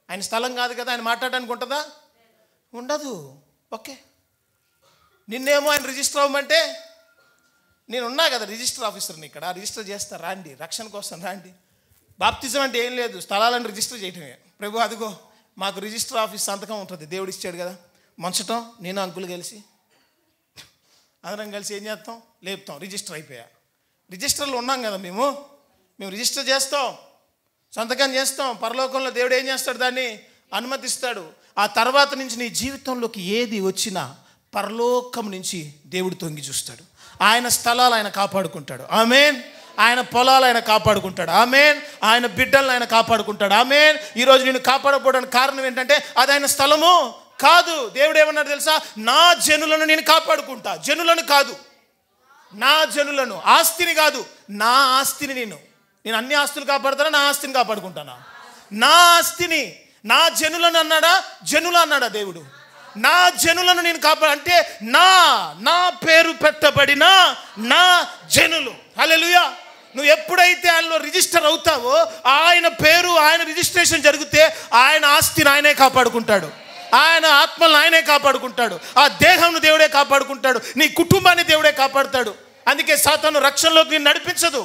ఆయన స్థలం కాదు కదా, ఆయన మాట్లాడడానికి ఉంటుందా? ఉండదు. ఓకే, నిన్నేమో ఆయన రిజిస్టర్ అవ్వమంటే, నేను ఉన్నా కదా రిజిస్టర్ ఆఫీసర్ని ఇక్కడ, రిజిస్టర్ చేస్తా రాండి, రక్షణ కోసం రాండి. బాప్తిజం అంటే ఏం లేదు, స్థలాలను రిజిస్టర్ చేయటమే. ప్రభు అదిగో మాకు రిజిస్టర్ ఆఫీస్ సంతకం ఉంటుంది, దేవుడు ఇచ్చాడు కదా. మంచటం నేను అంకులు కలిసి అందరం కలిసి ఏం చేస్తాం? లేపుతాం, రిజిస్టర్ అయిపోయా. రిజిస్టర్లో ఉన్నాం కదా మేము రిజిస్టర్ చేస్తాం, సంతకం చేస్తాం. పరలోకంలో దేవుడు ఏం చేస్తాడు? దాన్ని అనుమతిస్తాడు. ఆ తర్వాత నుంచి నీ జీవితంలోకి ఏది వచ్చినా పరలోకం నుంచి దేవుడు తొంగి చూస్తాడు. ఆయన స్థలాలు ఆయన కాపాడుకుంటాడు. ఆమేన్. ఆయన పొలాలు ఆయన కాపాడుకుంటాడు. ఆమేన్. ఆయన బిడ్డలను ఆయన కాపాడుకుంటాడు. ఆమేన్. ఈరోజు నేను కాపాడకపోవడానికి కారణం ఏంటంటే అది ఆయన స్థలము కాదు. దేవుడు ఏమన్నాడు తెలుసా? నా జనులను నేను కాపాడుకుంటా. జనులను కాదు, నా జనులను. ఆస్తిని కాదు, నా ఆస్తిని. నేను అన్ని ఆస్తులు కాపాడుతానా? నా ఆస్తిని కాపాడుకుంటానా? నా ఆస్తిని. నా జనులను అన్నాడా? జనులు అన్నాడా దేవుడు? నా జనులను నేను అంటే నా పేరు పెట్టబడిన నా జనులు. హల్లెలూయా. నువ్వు ఎప్పుడైతే ఆయనలో రిజిస్టర్ అవుతావో, ఆయన పేరు, ఆయన రిజిస్ట్రేషన్ జరిగితే ఆయన ఆస్తిని ఆయనే కాపాడుకుంటాడు. ఆయన ఆత్మలను ఆయనే కాపాడుకుంటాడు. ఆ దేహంను దేవుడే కాపాడుకుంటాడు. నీ కుటుంబాన్ని దేవుడే కాపాడుతాడు. అందుకే సాతాను రక్షణలోకి నేను నడిపించదు.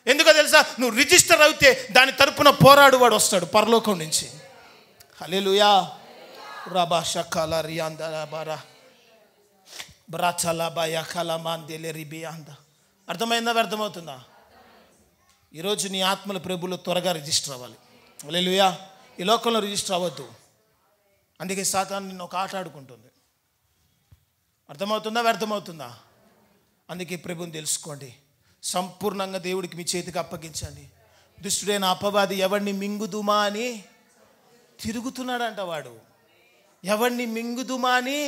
ఎందుకో తెలుసా? నువ్వు రిజిస్టర్ అవుతే దాని తరపున పోరాడువాడు వస్తాడు పరలోకం నుంచి. హల్లెలూయా. రబా షకాల రియాందా బారా బ్రాచలా బాయా కలమాందేలే రిబియాందా. అర్థమైందా? అర్థమవుతుందా? ఈరోజు నీ ఆత్మల ప్రభులో త్వరగా రిజిస్టర్ అవ్వాలి. హల్లెలూయా. ఈ లోకంలో రిజిస్టర్ అవ్వద్దు. అందుకే సాతాను నిన్ను ఒక ఆట ఆడుకుంటుంది. అర్థమవుతుందా? అర్థమవుతుందా? అందుకే ప్రభుని తెలుసుకోండి. సంపూర్ణంగా దేవుడికి మీ చేతికి అప్పగించండి. దుష్టుడైన అపవాది ఎవరిని మింగుదుమా అని తిరుగుతున్నాడంట. వాడు ఎవరిని మింగుదుమా అని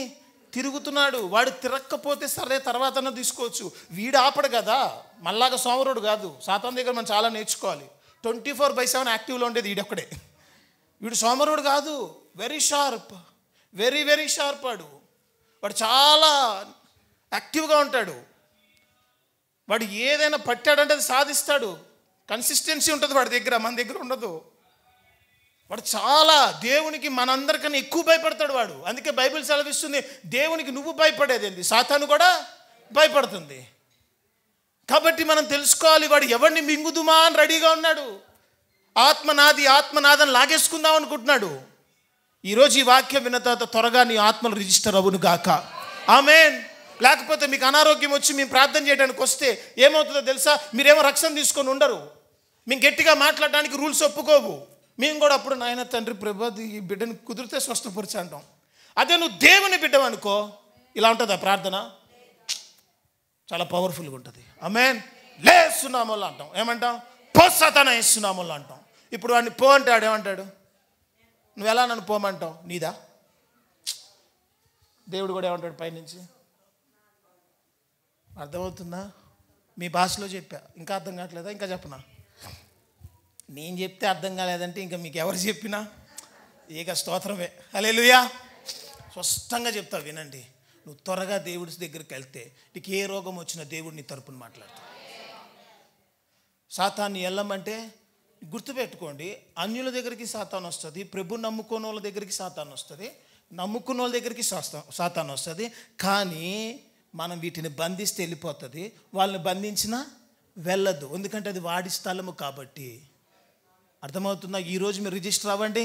తిరుగుతున్నాడు. వాడు తిరక్కపోతే సరే తర్వాతన్నా తీసుకోవచ్చు. వీడు ఆపడు కదా, మళ్ళాగా సోమరుడు కాదు. సాతాను దగ్గర మనం చాలా నేర్చుకోవాలి. 24/7 యాక్టివ్లో ఉండేది వీడొక్కడే. వీడు సోమరుడు కాదు, very sharp, very very sharp. వాడు చాలా యాక్టివ్గా ఉంటాడు. వాడు ఏదైనా పట్టాడంటే అది సాధిస్తాడు. కన్సిస్టెన్సీ ఉంటుంది వాడి దగ్గర, మన దగ్గర ఉండదు. వాడు చాలా దేవునికి మనందరికన్నా ఎక్కువ భయపడతాడు వాడు. అందుకే బైబిల్ సెలవిస్తుంది, దేవునికి నువ్వు భయపడేది ఏంది, సాతాను కూడా భయపడుతుంది. కాబట్టి మనం తెలుసుకోవాలి, వాడు ఎవరిని మింగుదుమా అని రెడీగా ఉన్నాడు. ఆత్మ నాదని లాగేసుకుందాం అనుకుంటున్నాడు. ఈరోజు ఈ వాక్యం విన్న తర్వాత త్వరగా నీ ఆత్మలు రిజిస్టర్ అవ్వును గాక. ఆమేన్. లేకపోతే మీకు అనారోగ్యం వచ్చి మేము ప్రార్థన చేయడానికి వస్తే ఏమవుతుందో తెలుసా? మీరేమో రక్షణ తీసుకొని ఉండరు. మేము గట్టిగా మాట్లాడడానికి రూల్స్ ఒప్పుకోవు. మేము కూడా అప్పుడు నాయన తండ్రి ప్రభు ఈ బిడ్డను కుదిరితే స్వస్థపరిచి అంటాం. అదే నువ్వు దేవుని బిడ్డవనుకో, ఇలా ఉంటుంది ఆ ప్రార్థన, చాలా పవర్ఫుల్గా ఉంటుంది. ఆమేన్. లేస్తున్నామోళ్ళు అంటాం. ఏమంటాం? పోసాతానా వేస్తున్నామోళ్ళు అంటాం. ఇప్పుడు వాడిని పో అంటే వాడు ఏమంటాడు? నువ్వు ఎలా నన్ను పోమంటావు? నీదా? దేవుడు కూడా ఏమంటాడు పైనుంచి? అర్థమవుతుందా? మీ భాషలో చెప్పా, ఇంకా అర్థం కావట్లేదా? ఇంకా చెప్పనా? నేను చెప్తే అర్థం కాలేదంటే ఇంకా మీకు ఎవరు చెప్పినా ఇక స్తోత్రమే. హల్లెలూయా. స్పష్టంగా చెప్తా వినండి. నువ్వు త్వరగా దేవుడి దగ్గరికి వెళ్తే నీకు ఏ రోగం వచ్చినా దేవుడు నీ తరపున మాట్లాడతాడు. సాతాన్ని వెళ్ళమంటే గుర్తుపెట్టుకోండి, అన్యుల దగ్గరికి సాతాను వస్తుంది, ప్రభు నమ్ముకోని వాళ్ళ దగ్గరికి సాతాను వస్తుంది, నమ్ముకున్న వాళ్ళ దగ్గరికి సాతాను వస్తుంది. కానీ మనం వీటిని బంధిస్తే వెళ్ళిపోతుంది, వాళ్ళని బంధించినా వెళ్ళదు, ఎందుకంటే అది వాడి స్థలము కాబట్టి. అర్థమవుతుందా? ఈరోజు మీరు రిజిస్టర్ అవ్వండి.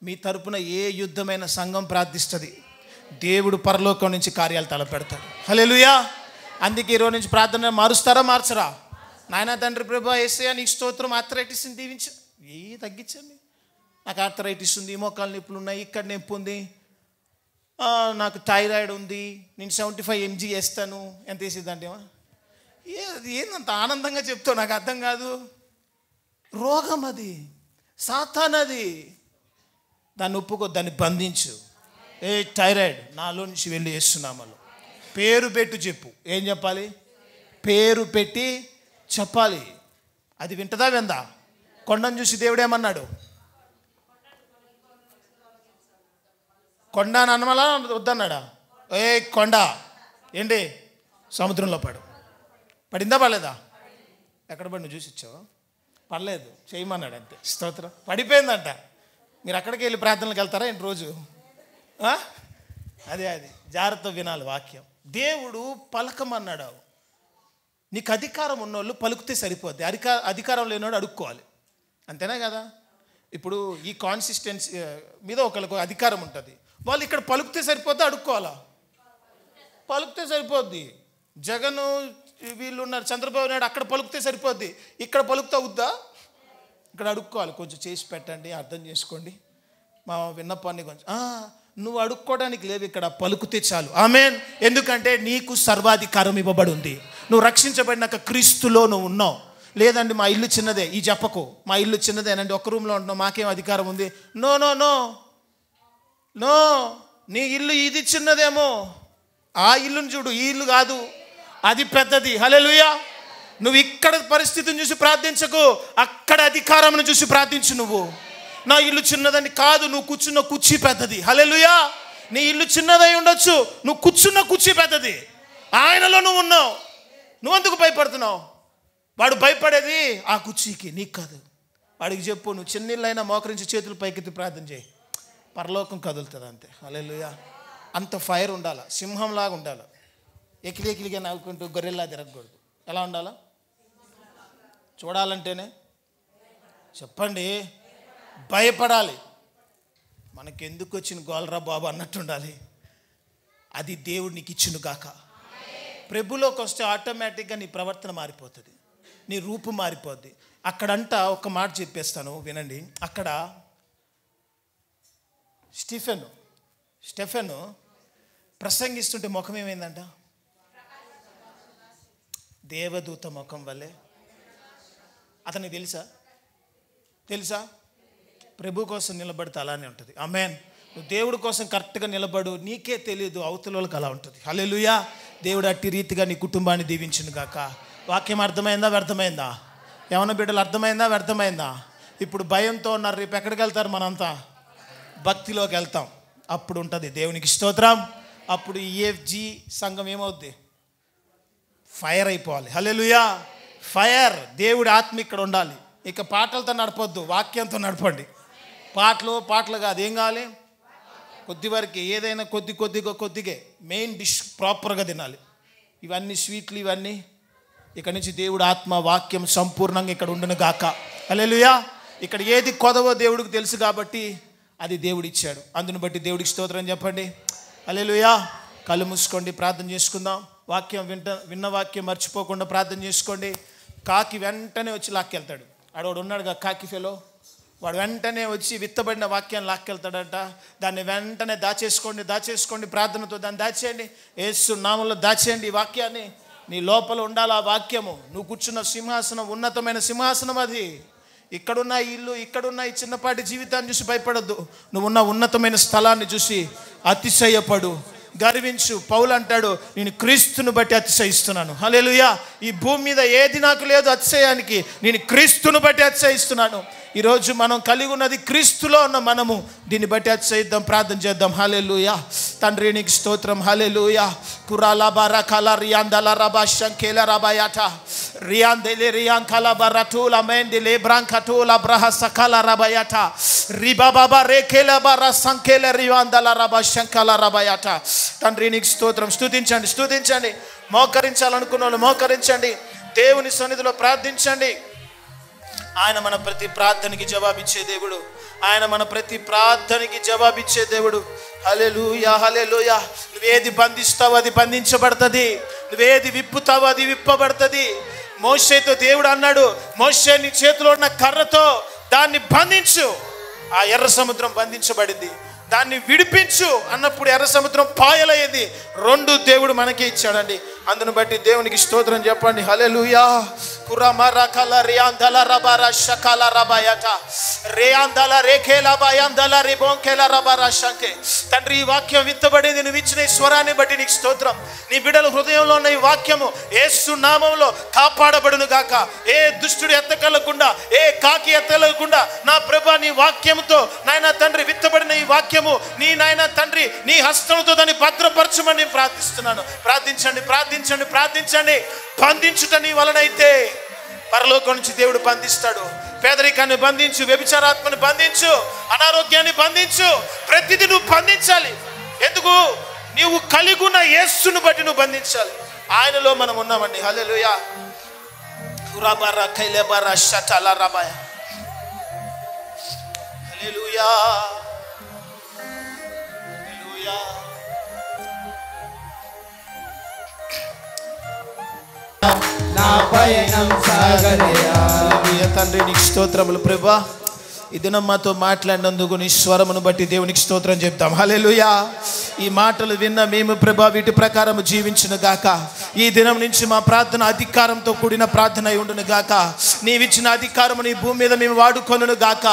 మీ తరపున ఏ యుద్ధమైన సంఘం ప్రార్థిస్తుంది, దేవుడు పరలోకం నుంచి కార్యాలు తలపెడతాడు. హల్లెలూయా. అందుకే ఈరోజు నుంచి ప్రార్థన మారుస్తారా మార్చరా? నాయనా తండ్రి ప్రభా యేసయ్యా నీకు స్తోత్రం, ఆర్థరైటిస్ని దీవించు, తగ్గించండి. నాకు ఆర్థరైటిస్ ఉంది, మోకాలు నొప్పులు ఉన్నాయి, ఇక్కడ నొప్పి ఉంది, నాకు థైరాయిడ్ ఉంది, నేను 75 mg వేస్తాను. ఎంత వేసేదంటే ఏందంత ఆనందంగా చెప్తావు, నాకు అర్థం కాదు. రోగం అది, సాతానది. దాన్ని ఒప్పుకో, దాన్ని బంధించు. ఏ థైరాయిడ్ నాలో నుంచి వెళ్ళి వేస్తున్నామలో పేరు పెట్టు చెప్పు. ఏం చెప్పాలి? పేరు పెట్టి చెప్పాలి. అది వింటదా విందా? కొండను చూసి దేవుడు ఏమన్నాడు? కొండ అని అనమలా వద్దన్నాడా? ఏ కొండ ఏంటి సముద్రంలో పడిందా పడలేదా? ఎక్కడ పడి నువ్వు చూసి ఇచ్చావు? పడలేదు, చేయమన్నాడు అంతే. స్తోత్రం. పడిపోయిందంట. మీరు అక్కడికి వెళ్ళి ప్రార్థనలకు వెళ్తారా ఏంటి రోజు? అది జాగ్రత్త వినాలి వాక్యం. దేవుడు పలకమన్నాడు. నీకు అధికారం ఉన్నోళ్ళు పలుకుతే సరిపోద్ది, అధికారం లేనివాడు అడుక్కోవాలి. అంతేనా కదా? ఇప్పుడు ఈ కాన్సిస్టెన్సీ మీద ఒకరికి అధికారం ఉంటుంది, వాళ్ళు ఇక్కడ పలుకుతే సరిపోద్ది, అడుక్కోవాలా? పలుకుతే సరిపోద్ది. జగన్ వీళ్ళు ఉన్నారు, చంద్రబాబు నాయుడు అక్కడ పలుకుతే సరిపోద్ది, ఇక్కడ పలుకుతా అవుద్దా? ఇక్కడ అడుక్కోవాలి. కొంచెం చేసి పెట్టండి, అర్థం చేసుకోండి మా విన్నపాన్ని. కొంచెం నువ్వు అడుక్కోవడానికి లేవు, ఇక్కడ పలుకుతే చాలు. ఆమేన్. ఎందుకంటే నీకు సర్వాధికారం ఇవ్వబడి ఉంది. నువ్వు రక్షించబడినాక క్రీస్తులో నువ్వు ఉన్నావు. లేదండి మా ఇల్లు చిన్నదే, ఈ చెప్పకు మా ఇల్లు చిన్నదేనండి, ఒక రూమ్లో ఉంటున్నావు, మాకేం అధికారం ఉంది? No no no no. నీ ఇల్లు ఇది చిన్నదేమో, ఆ ఇల్లుని చూడు, ఈ ఇల్లు కాదు, అది పెద్దది. హల్లెలూయా. నువ్వు ఇక్కడ పరిస్థితిని చూసి ప్రార్థించకు, అక్కడ అధికారం చూసి ప్రార్థించు. నువ్వు నా ఇల్లు చిన్నదని కాదు, నువ్వు కూర్చున్న కుర్చీ పెద్దది. హల్లెలూయా. నీ ఇల్లు చిన్నదై ఉండొచ్చు, నువ్వు కూర్చున్న కుర్చీ పెద్దది. ఆయనలో నువ్వు ఉన్నావు. నువ్వెందుకు భయపడుతున్నావు? వాడు భయపడేది ఆ కుర్చీకి, నీకు కాదు. వాడికి చెప్పు, నువ్వు చిన్నిళ్ళైనా మోకరించి చేతులు పైకెత్తి ప్రార్థన చేయి, పరలోకం కదులుతుంది అంతే. హల్లెలూయా. అంత ఫైర్ ఉండాలి, సింహంలాగా ఉండాలి. ఎకిలిగా నవ్వుకుంటూ గొర్రెల్లా తిరగకూడదు. ఎలా ఉండాలా? చూడాలంటేనే చెప్పండి, భయపడాలి. మనకెందుకు వచ్చిన గోల్రా బాబు అన్నట్టు ఉండాలి. అది దేవుడు నీకు ఇచ్చును గాక. ప్రభులోకి వస్తే ఆటోమేటిక్గా నీ ప్రవర్తన మారిపోతుంది, నీ రూపు మారిపోద్ది. అక్కడంట ఒక మాట చెప్పేస్తాను వినండి. అక్కడ స్టెఫెను ప్రసంగిస్తుంటే ముఖం ఏమైందంట? దేవదూత ముఖం వల్లే. అతనికి తెలుసా? ప్రభు కోసం నిలబడితే అలానే ఉంటుంది. ఆమేన్. నువ్వు దేవుడి కోసం కరెక్ట్గా నిలబడు, నీకే తెలియదు, అవతల వాళ్ళకి అలా ఉంటుంది. హల్లెలూయా. దేవుడు అట్టి రీతిగా నీ కుటుంబాన్ని దీవించును గాక. వాక్యం అర్థమైందా వ్యర్థమైందా? యవన బిడ్డలు అర్థమైందా వ్యర్థమైందా? ఇప్పుడు భయంతో ఉన్నారు, రేపు ఎక్కడికి వెళ్తారు? మనంతా భక్తిలోకి వెళ్తాం. అప్పుడు ఉంటుంది దేవునికి స్తోత్రం. అప్పుడు EFG సంఘం ఏమవుద్ది? ఫైర్ అయిపోవాలి. హల్లెలూయా. ఫైర్. దేవుడి ఆత్మ ఇక్కడ ఉండాలి. ఇక పాటలతో నడపొద్దు, వాక్యంతో నడపండి. పాటలు కాదు, ఏం కావాలి? కొద్ది వరకు, ఏదైనా కొద్దిగా మెయిన్ డిష్ ప్రాపర్గా తినాలి. ఇవన్నీ స్వీట్లు, ఇవన్నీ ఇక్కడ నుంచి దేవుడు ఆత్మ వాక్యం సంపూర్ణంగా ఇక్కడ ఉండును గాక. హల్లెలూయా. ఇక్కడ ఏది కొదవో దేవుడికి తెలుసు కాబట్టి అది దేవుడు ఇచ్చాడు. అందుని బట్టి దేవుడికి స్తోత్రం చెప్పండి. హల్లెలూయా. కళ్ళు మూసుకోండి, ప్రార్థన చేసుకుందాం. వాక్యం విన్న వాక్యం మర్చిపోకుండా ప్రార్థన చేసుకోండి. కాకి వెంటనే వచ్చి లాక్కెళ్తాడు. ఆడవాడు ఉన్నాడుగా కాకి ఫెలో, వాడు వెంటనే వచ్చి విత్తబడిన వాక్యాన్ని లాక్కెళ్తాడంట. దాన్ని వెంటనే దాచేసుకోండి ప్రార్థనతో దాన్ని దాచేయండి. యేసు నామములో దాచేయండి. ఈ వాక్యాన్ని నీ లోపల ఉండాలి. ఆ వాక్యము నువ్వు కూర్చున్న సింహాసనం ఉన్నతమైన సింహాసనం. అది ఇక్కడున్న ఇల్లు, ఇక్కడున్న ఈ చిన్నపాటి జీవితాన్ని చూసి భయపడద్దు. నువ్వున్న ఉన్నతమైన స్థలాన్ని చూసి అతిశయపడు, గర్వించు. పౌలు అంటాడు, నేను క్రీస్తును బట్టి అతిశయిస్తున్నాను. హల్లెలూయా. ఈ భూమి మీద ఏది నాకు లేదు అతిశయానికి, నేను క్రీస్తును బట్టి అతిశయిస్తున్నాను. ఈరోజు మనం కలిగి ఉన్నది క్రీస్తులో ఉన్న మనము. దీన్ని బట్టి అతిశయిద్దాం, ప్రార్థన చేద్దాం. హల్లెలూయా. తండ్రి నీకు స్తోత్రం. హల్లెలూయా. కురాలాబారా కల రియాందల రబా శంకేల రబయాట రియాందెలే రియాంకల బరటూల మెందెలే బ్రాంకటూల బ్రహ సకల రబయాట రిబాబాబా రేకేల బర సంకేల రియాందల రబా శంకల రబయాట. తండ్రి నీకు స్తోత్రం. స్తుతించండి, స్తుతించండి. మోకరించాలనుకున్న వాళ్ళు మోకరించండి. దేవుని సన్నిధిలో ప్రార్థించండి. ఆయన మన ప్రతి ప్రార్థనకి జవాబిచ్చే దేవుడు. ఆయన మన ప్రతి ప్రార్థనకి జవాబిచ్చే దేవుడు. హల్లెలూయా, హల్లెలూయా. నువ్వేది బంధిస్తావో అది బంధించబడుతుంది. నువ్వేది విప్పుతావో అది విప్పబడుతుంది. మోషేతో దేవుడు అన్నాడు, మోషే నీ చేతిలో ఉన్న కర్రతో దాన్ని బంధించు. ఆ ఎర్ర సముద్రం బంధించబడింది. దాన్ని విడిపించు అన్నప్పుడు ఎర్ర సముద్రం పాయలయ్యింది. 2 దేవుడు మనకే ఇచ్చాడండి. అందును బట్టి దేవునికి స్తోత్రం చెప్పండి. హల్లెలూయా. కురమర కల రియాందల రబర షకల రబయట రియాందల రేకేల బయాందల రిబోంకేల రబర షంకే. తండ్రి ఈ వాక్యం విత్తబడింది. నువ్వు ఇచ్చిన ఈ స్వరాన్ని బట్టి నీకు స్తోత్రం. నీ బిడ్డల హృదయంలో ఉన్న ఈ వాక్యము యేసు నామములో కాపాడబడును గాక. ఏ దుష్టుడు ఎత్తకలకుండా, ఏ కాకి ఎత్తకలకుండా నా ప్రభువా నీ వాక్యముతో నాయన తండ్రి విత్తబడిన ఈ వాక్యము నీ నాయన తండ్రి నీ హస్తంతో దాన్ని భద్రపరచమని నేను ప్రార్థిస్తున్నాను. ప్రార్థించండి, ప్రార్థించండి, ప్రార్థించండి. బంధించుట నీ వలనైతే పరలోకం నుంచి దేవుడు బంధిస్తాడు. పేదరికాన్ని బంధించు, వ్యభిచారాత్మని బంధించు, అనారోగ్యాన్ని బంధించు. ప్రతిదీ నువ్వు బంధించాలి. ఎందుకు? నీవు కలిగి ఉన్న యేసును బట్టి నువ్వు బంధించాలి. ఆయనలో మనం ఉన్నామండి. హల్లెలూయా. కురాబారా కైలేబారా షటల రబాయ. హల్లెలూయా, హల్లెలూయా. నా పయనం సాగలేయా. తండ్రి నీకు స్తోత్రములు ప్రభువా. ఈ దినం మాతో మాట్లాడినందుకు నీ స్వరమును బట్టి దేవునికి స్తోత్రం చెప్తాం. హల్లెలూయా. ఈ మాటలు విన్న మేము ప్రభువా వీటి ప్రకారం జీవించును గాక. ఈ దినం నుంచి మా ప్రార్థన అధికారంతో కూడిన ప్రార్థన అయి ఉండును గాక. నీవిచ్చిన అధికారము నీ భూమి మీద మేము వాడుకొనును గాక.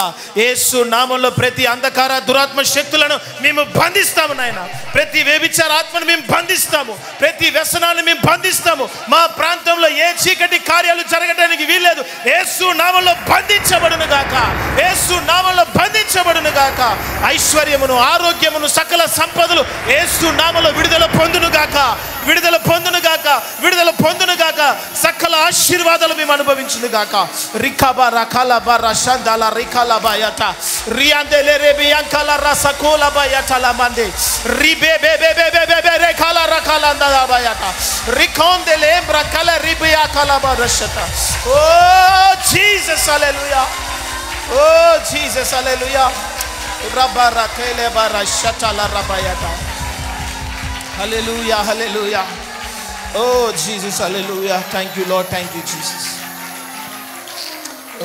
యేసు నామములో ప్రతి అంధకార దురాత్మ శక్తులను మేము బంధిస్తాము నాయన. ప్రతి వ్యభిచార ఆత్మను మేము బంధిస్తాము. ప్రతి వ్యసనాన్ని మేము బంధిస్తాము. మా ప్రాంతంలో ఏ చీకటి కార్యాలు జరగడానికి వీల్లేదు. యేసు నామములో బంధించబడును గాక. యేసు నామములో బంధించబడును గాక. ఐశ్వర్యమును, ఆరోగ్యమును, సకల సంపదలు యేసు నామములో విడుదల పొందును గాక. విడుదల పొందును గాక. విడుదల పొందును గాక. సకల ఆశీర్వాదాలు మేము అనుభవించును గాక. రికాబా రకాల బారా షందాల రికాల బాయట రియాందెలే రేబియాంకల రసకోల బాయట లమందే రిబే బే బే బే బే బే బే రేకాల రకాల అందల బాయట రికొందెలే బ్రకల రిబియాకల బారషట. ఓ Jesus hallelujah. Oh Jesus hallelujah. రబరా కైలే Bara షటల రబాయట. Hallelujah, hallelujah. Oh Jesus, hallelujah. Thank you Lord, thank you Jesus.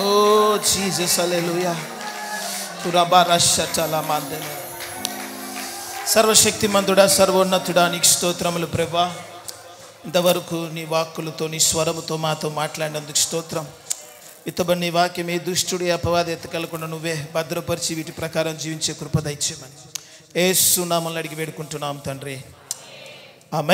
Oh Jesus, hallelujah. Turabara shatala mandele. సర్వశక్తిమంతుడా, సర్వోన్నతుడా నీకు స్తోత్రములు ప్రభువా. ఇంతవరకు నీ వాక్కులతో నీ స్వరముతో మాతో మాట్లాడినందుకు స్తోత్రం. ఇతబడి నీ వాక్యం ఏ దుష్టుడి అపవాది ఎత్తకలకుండా నువ్వే భద్రపరిచి వీటి ప్రకారం జీవించే కృప దయచేయమని యేసు నామములో అడిగి వేడుకుంటున్నాం తండ్రి. ఆమేన్.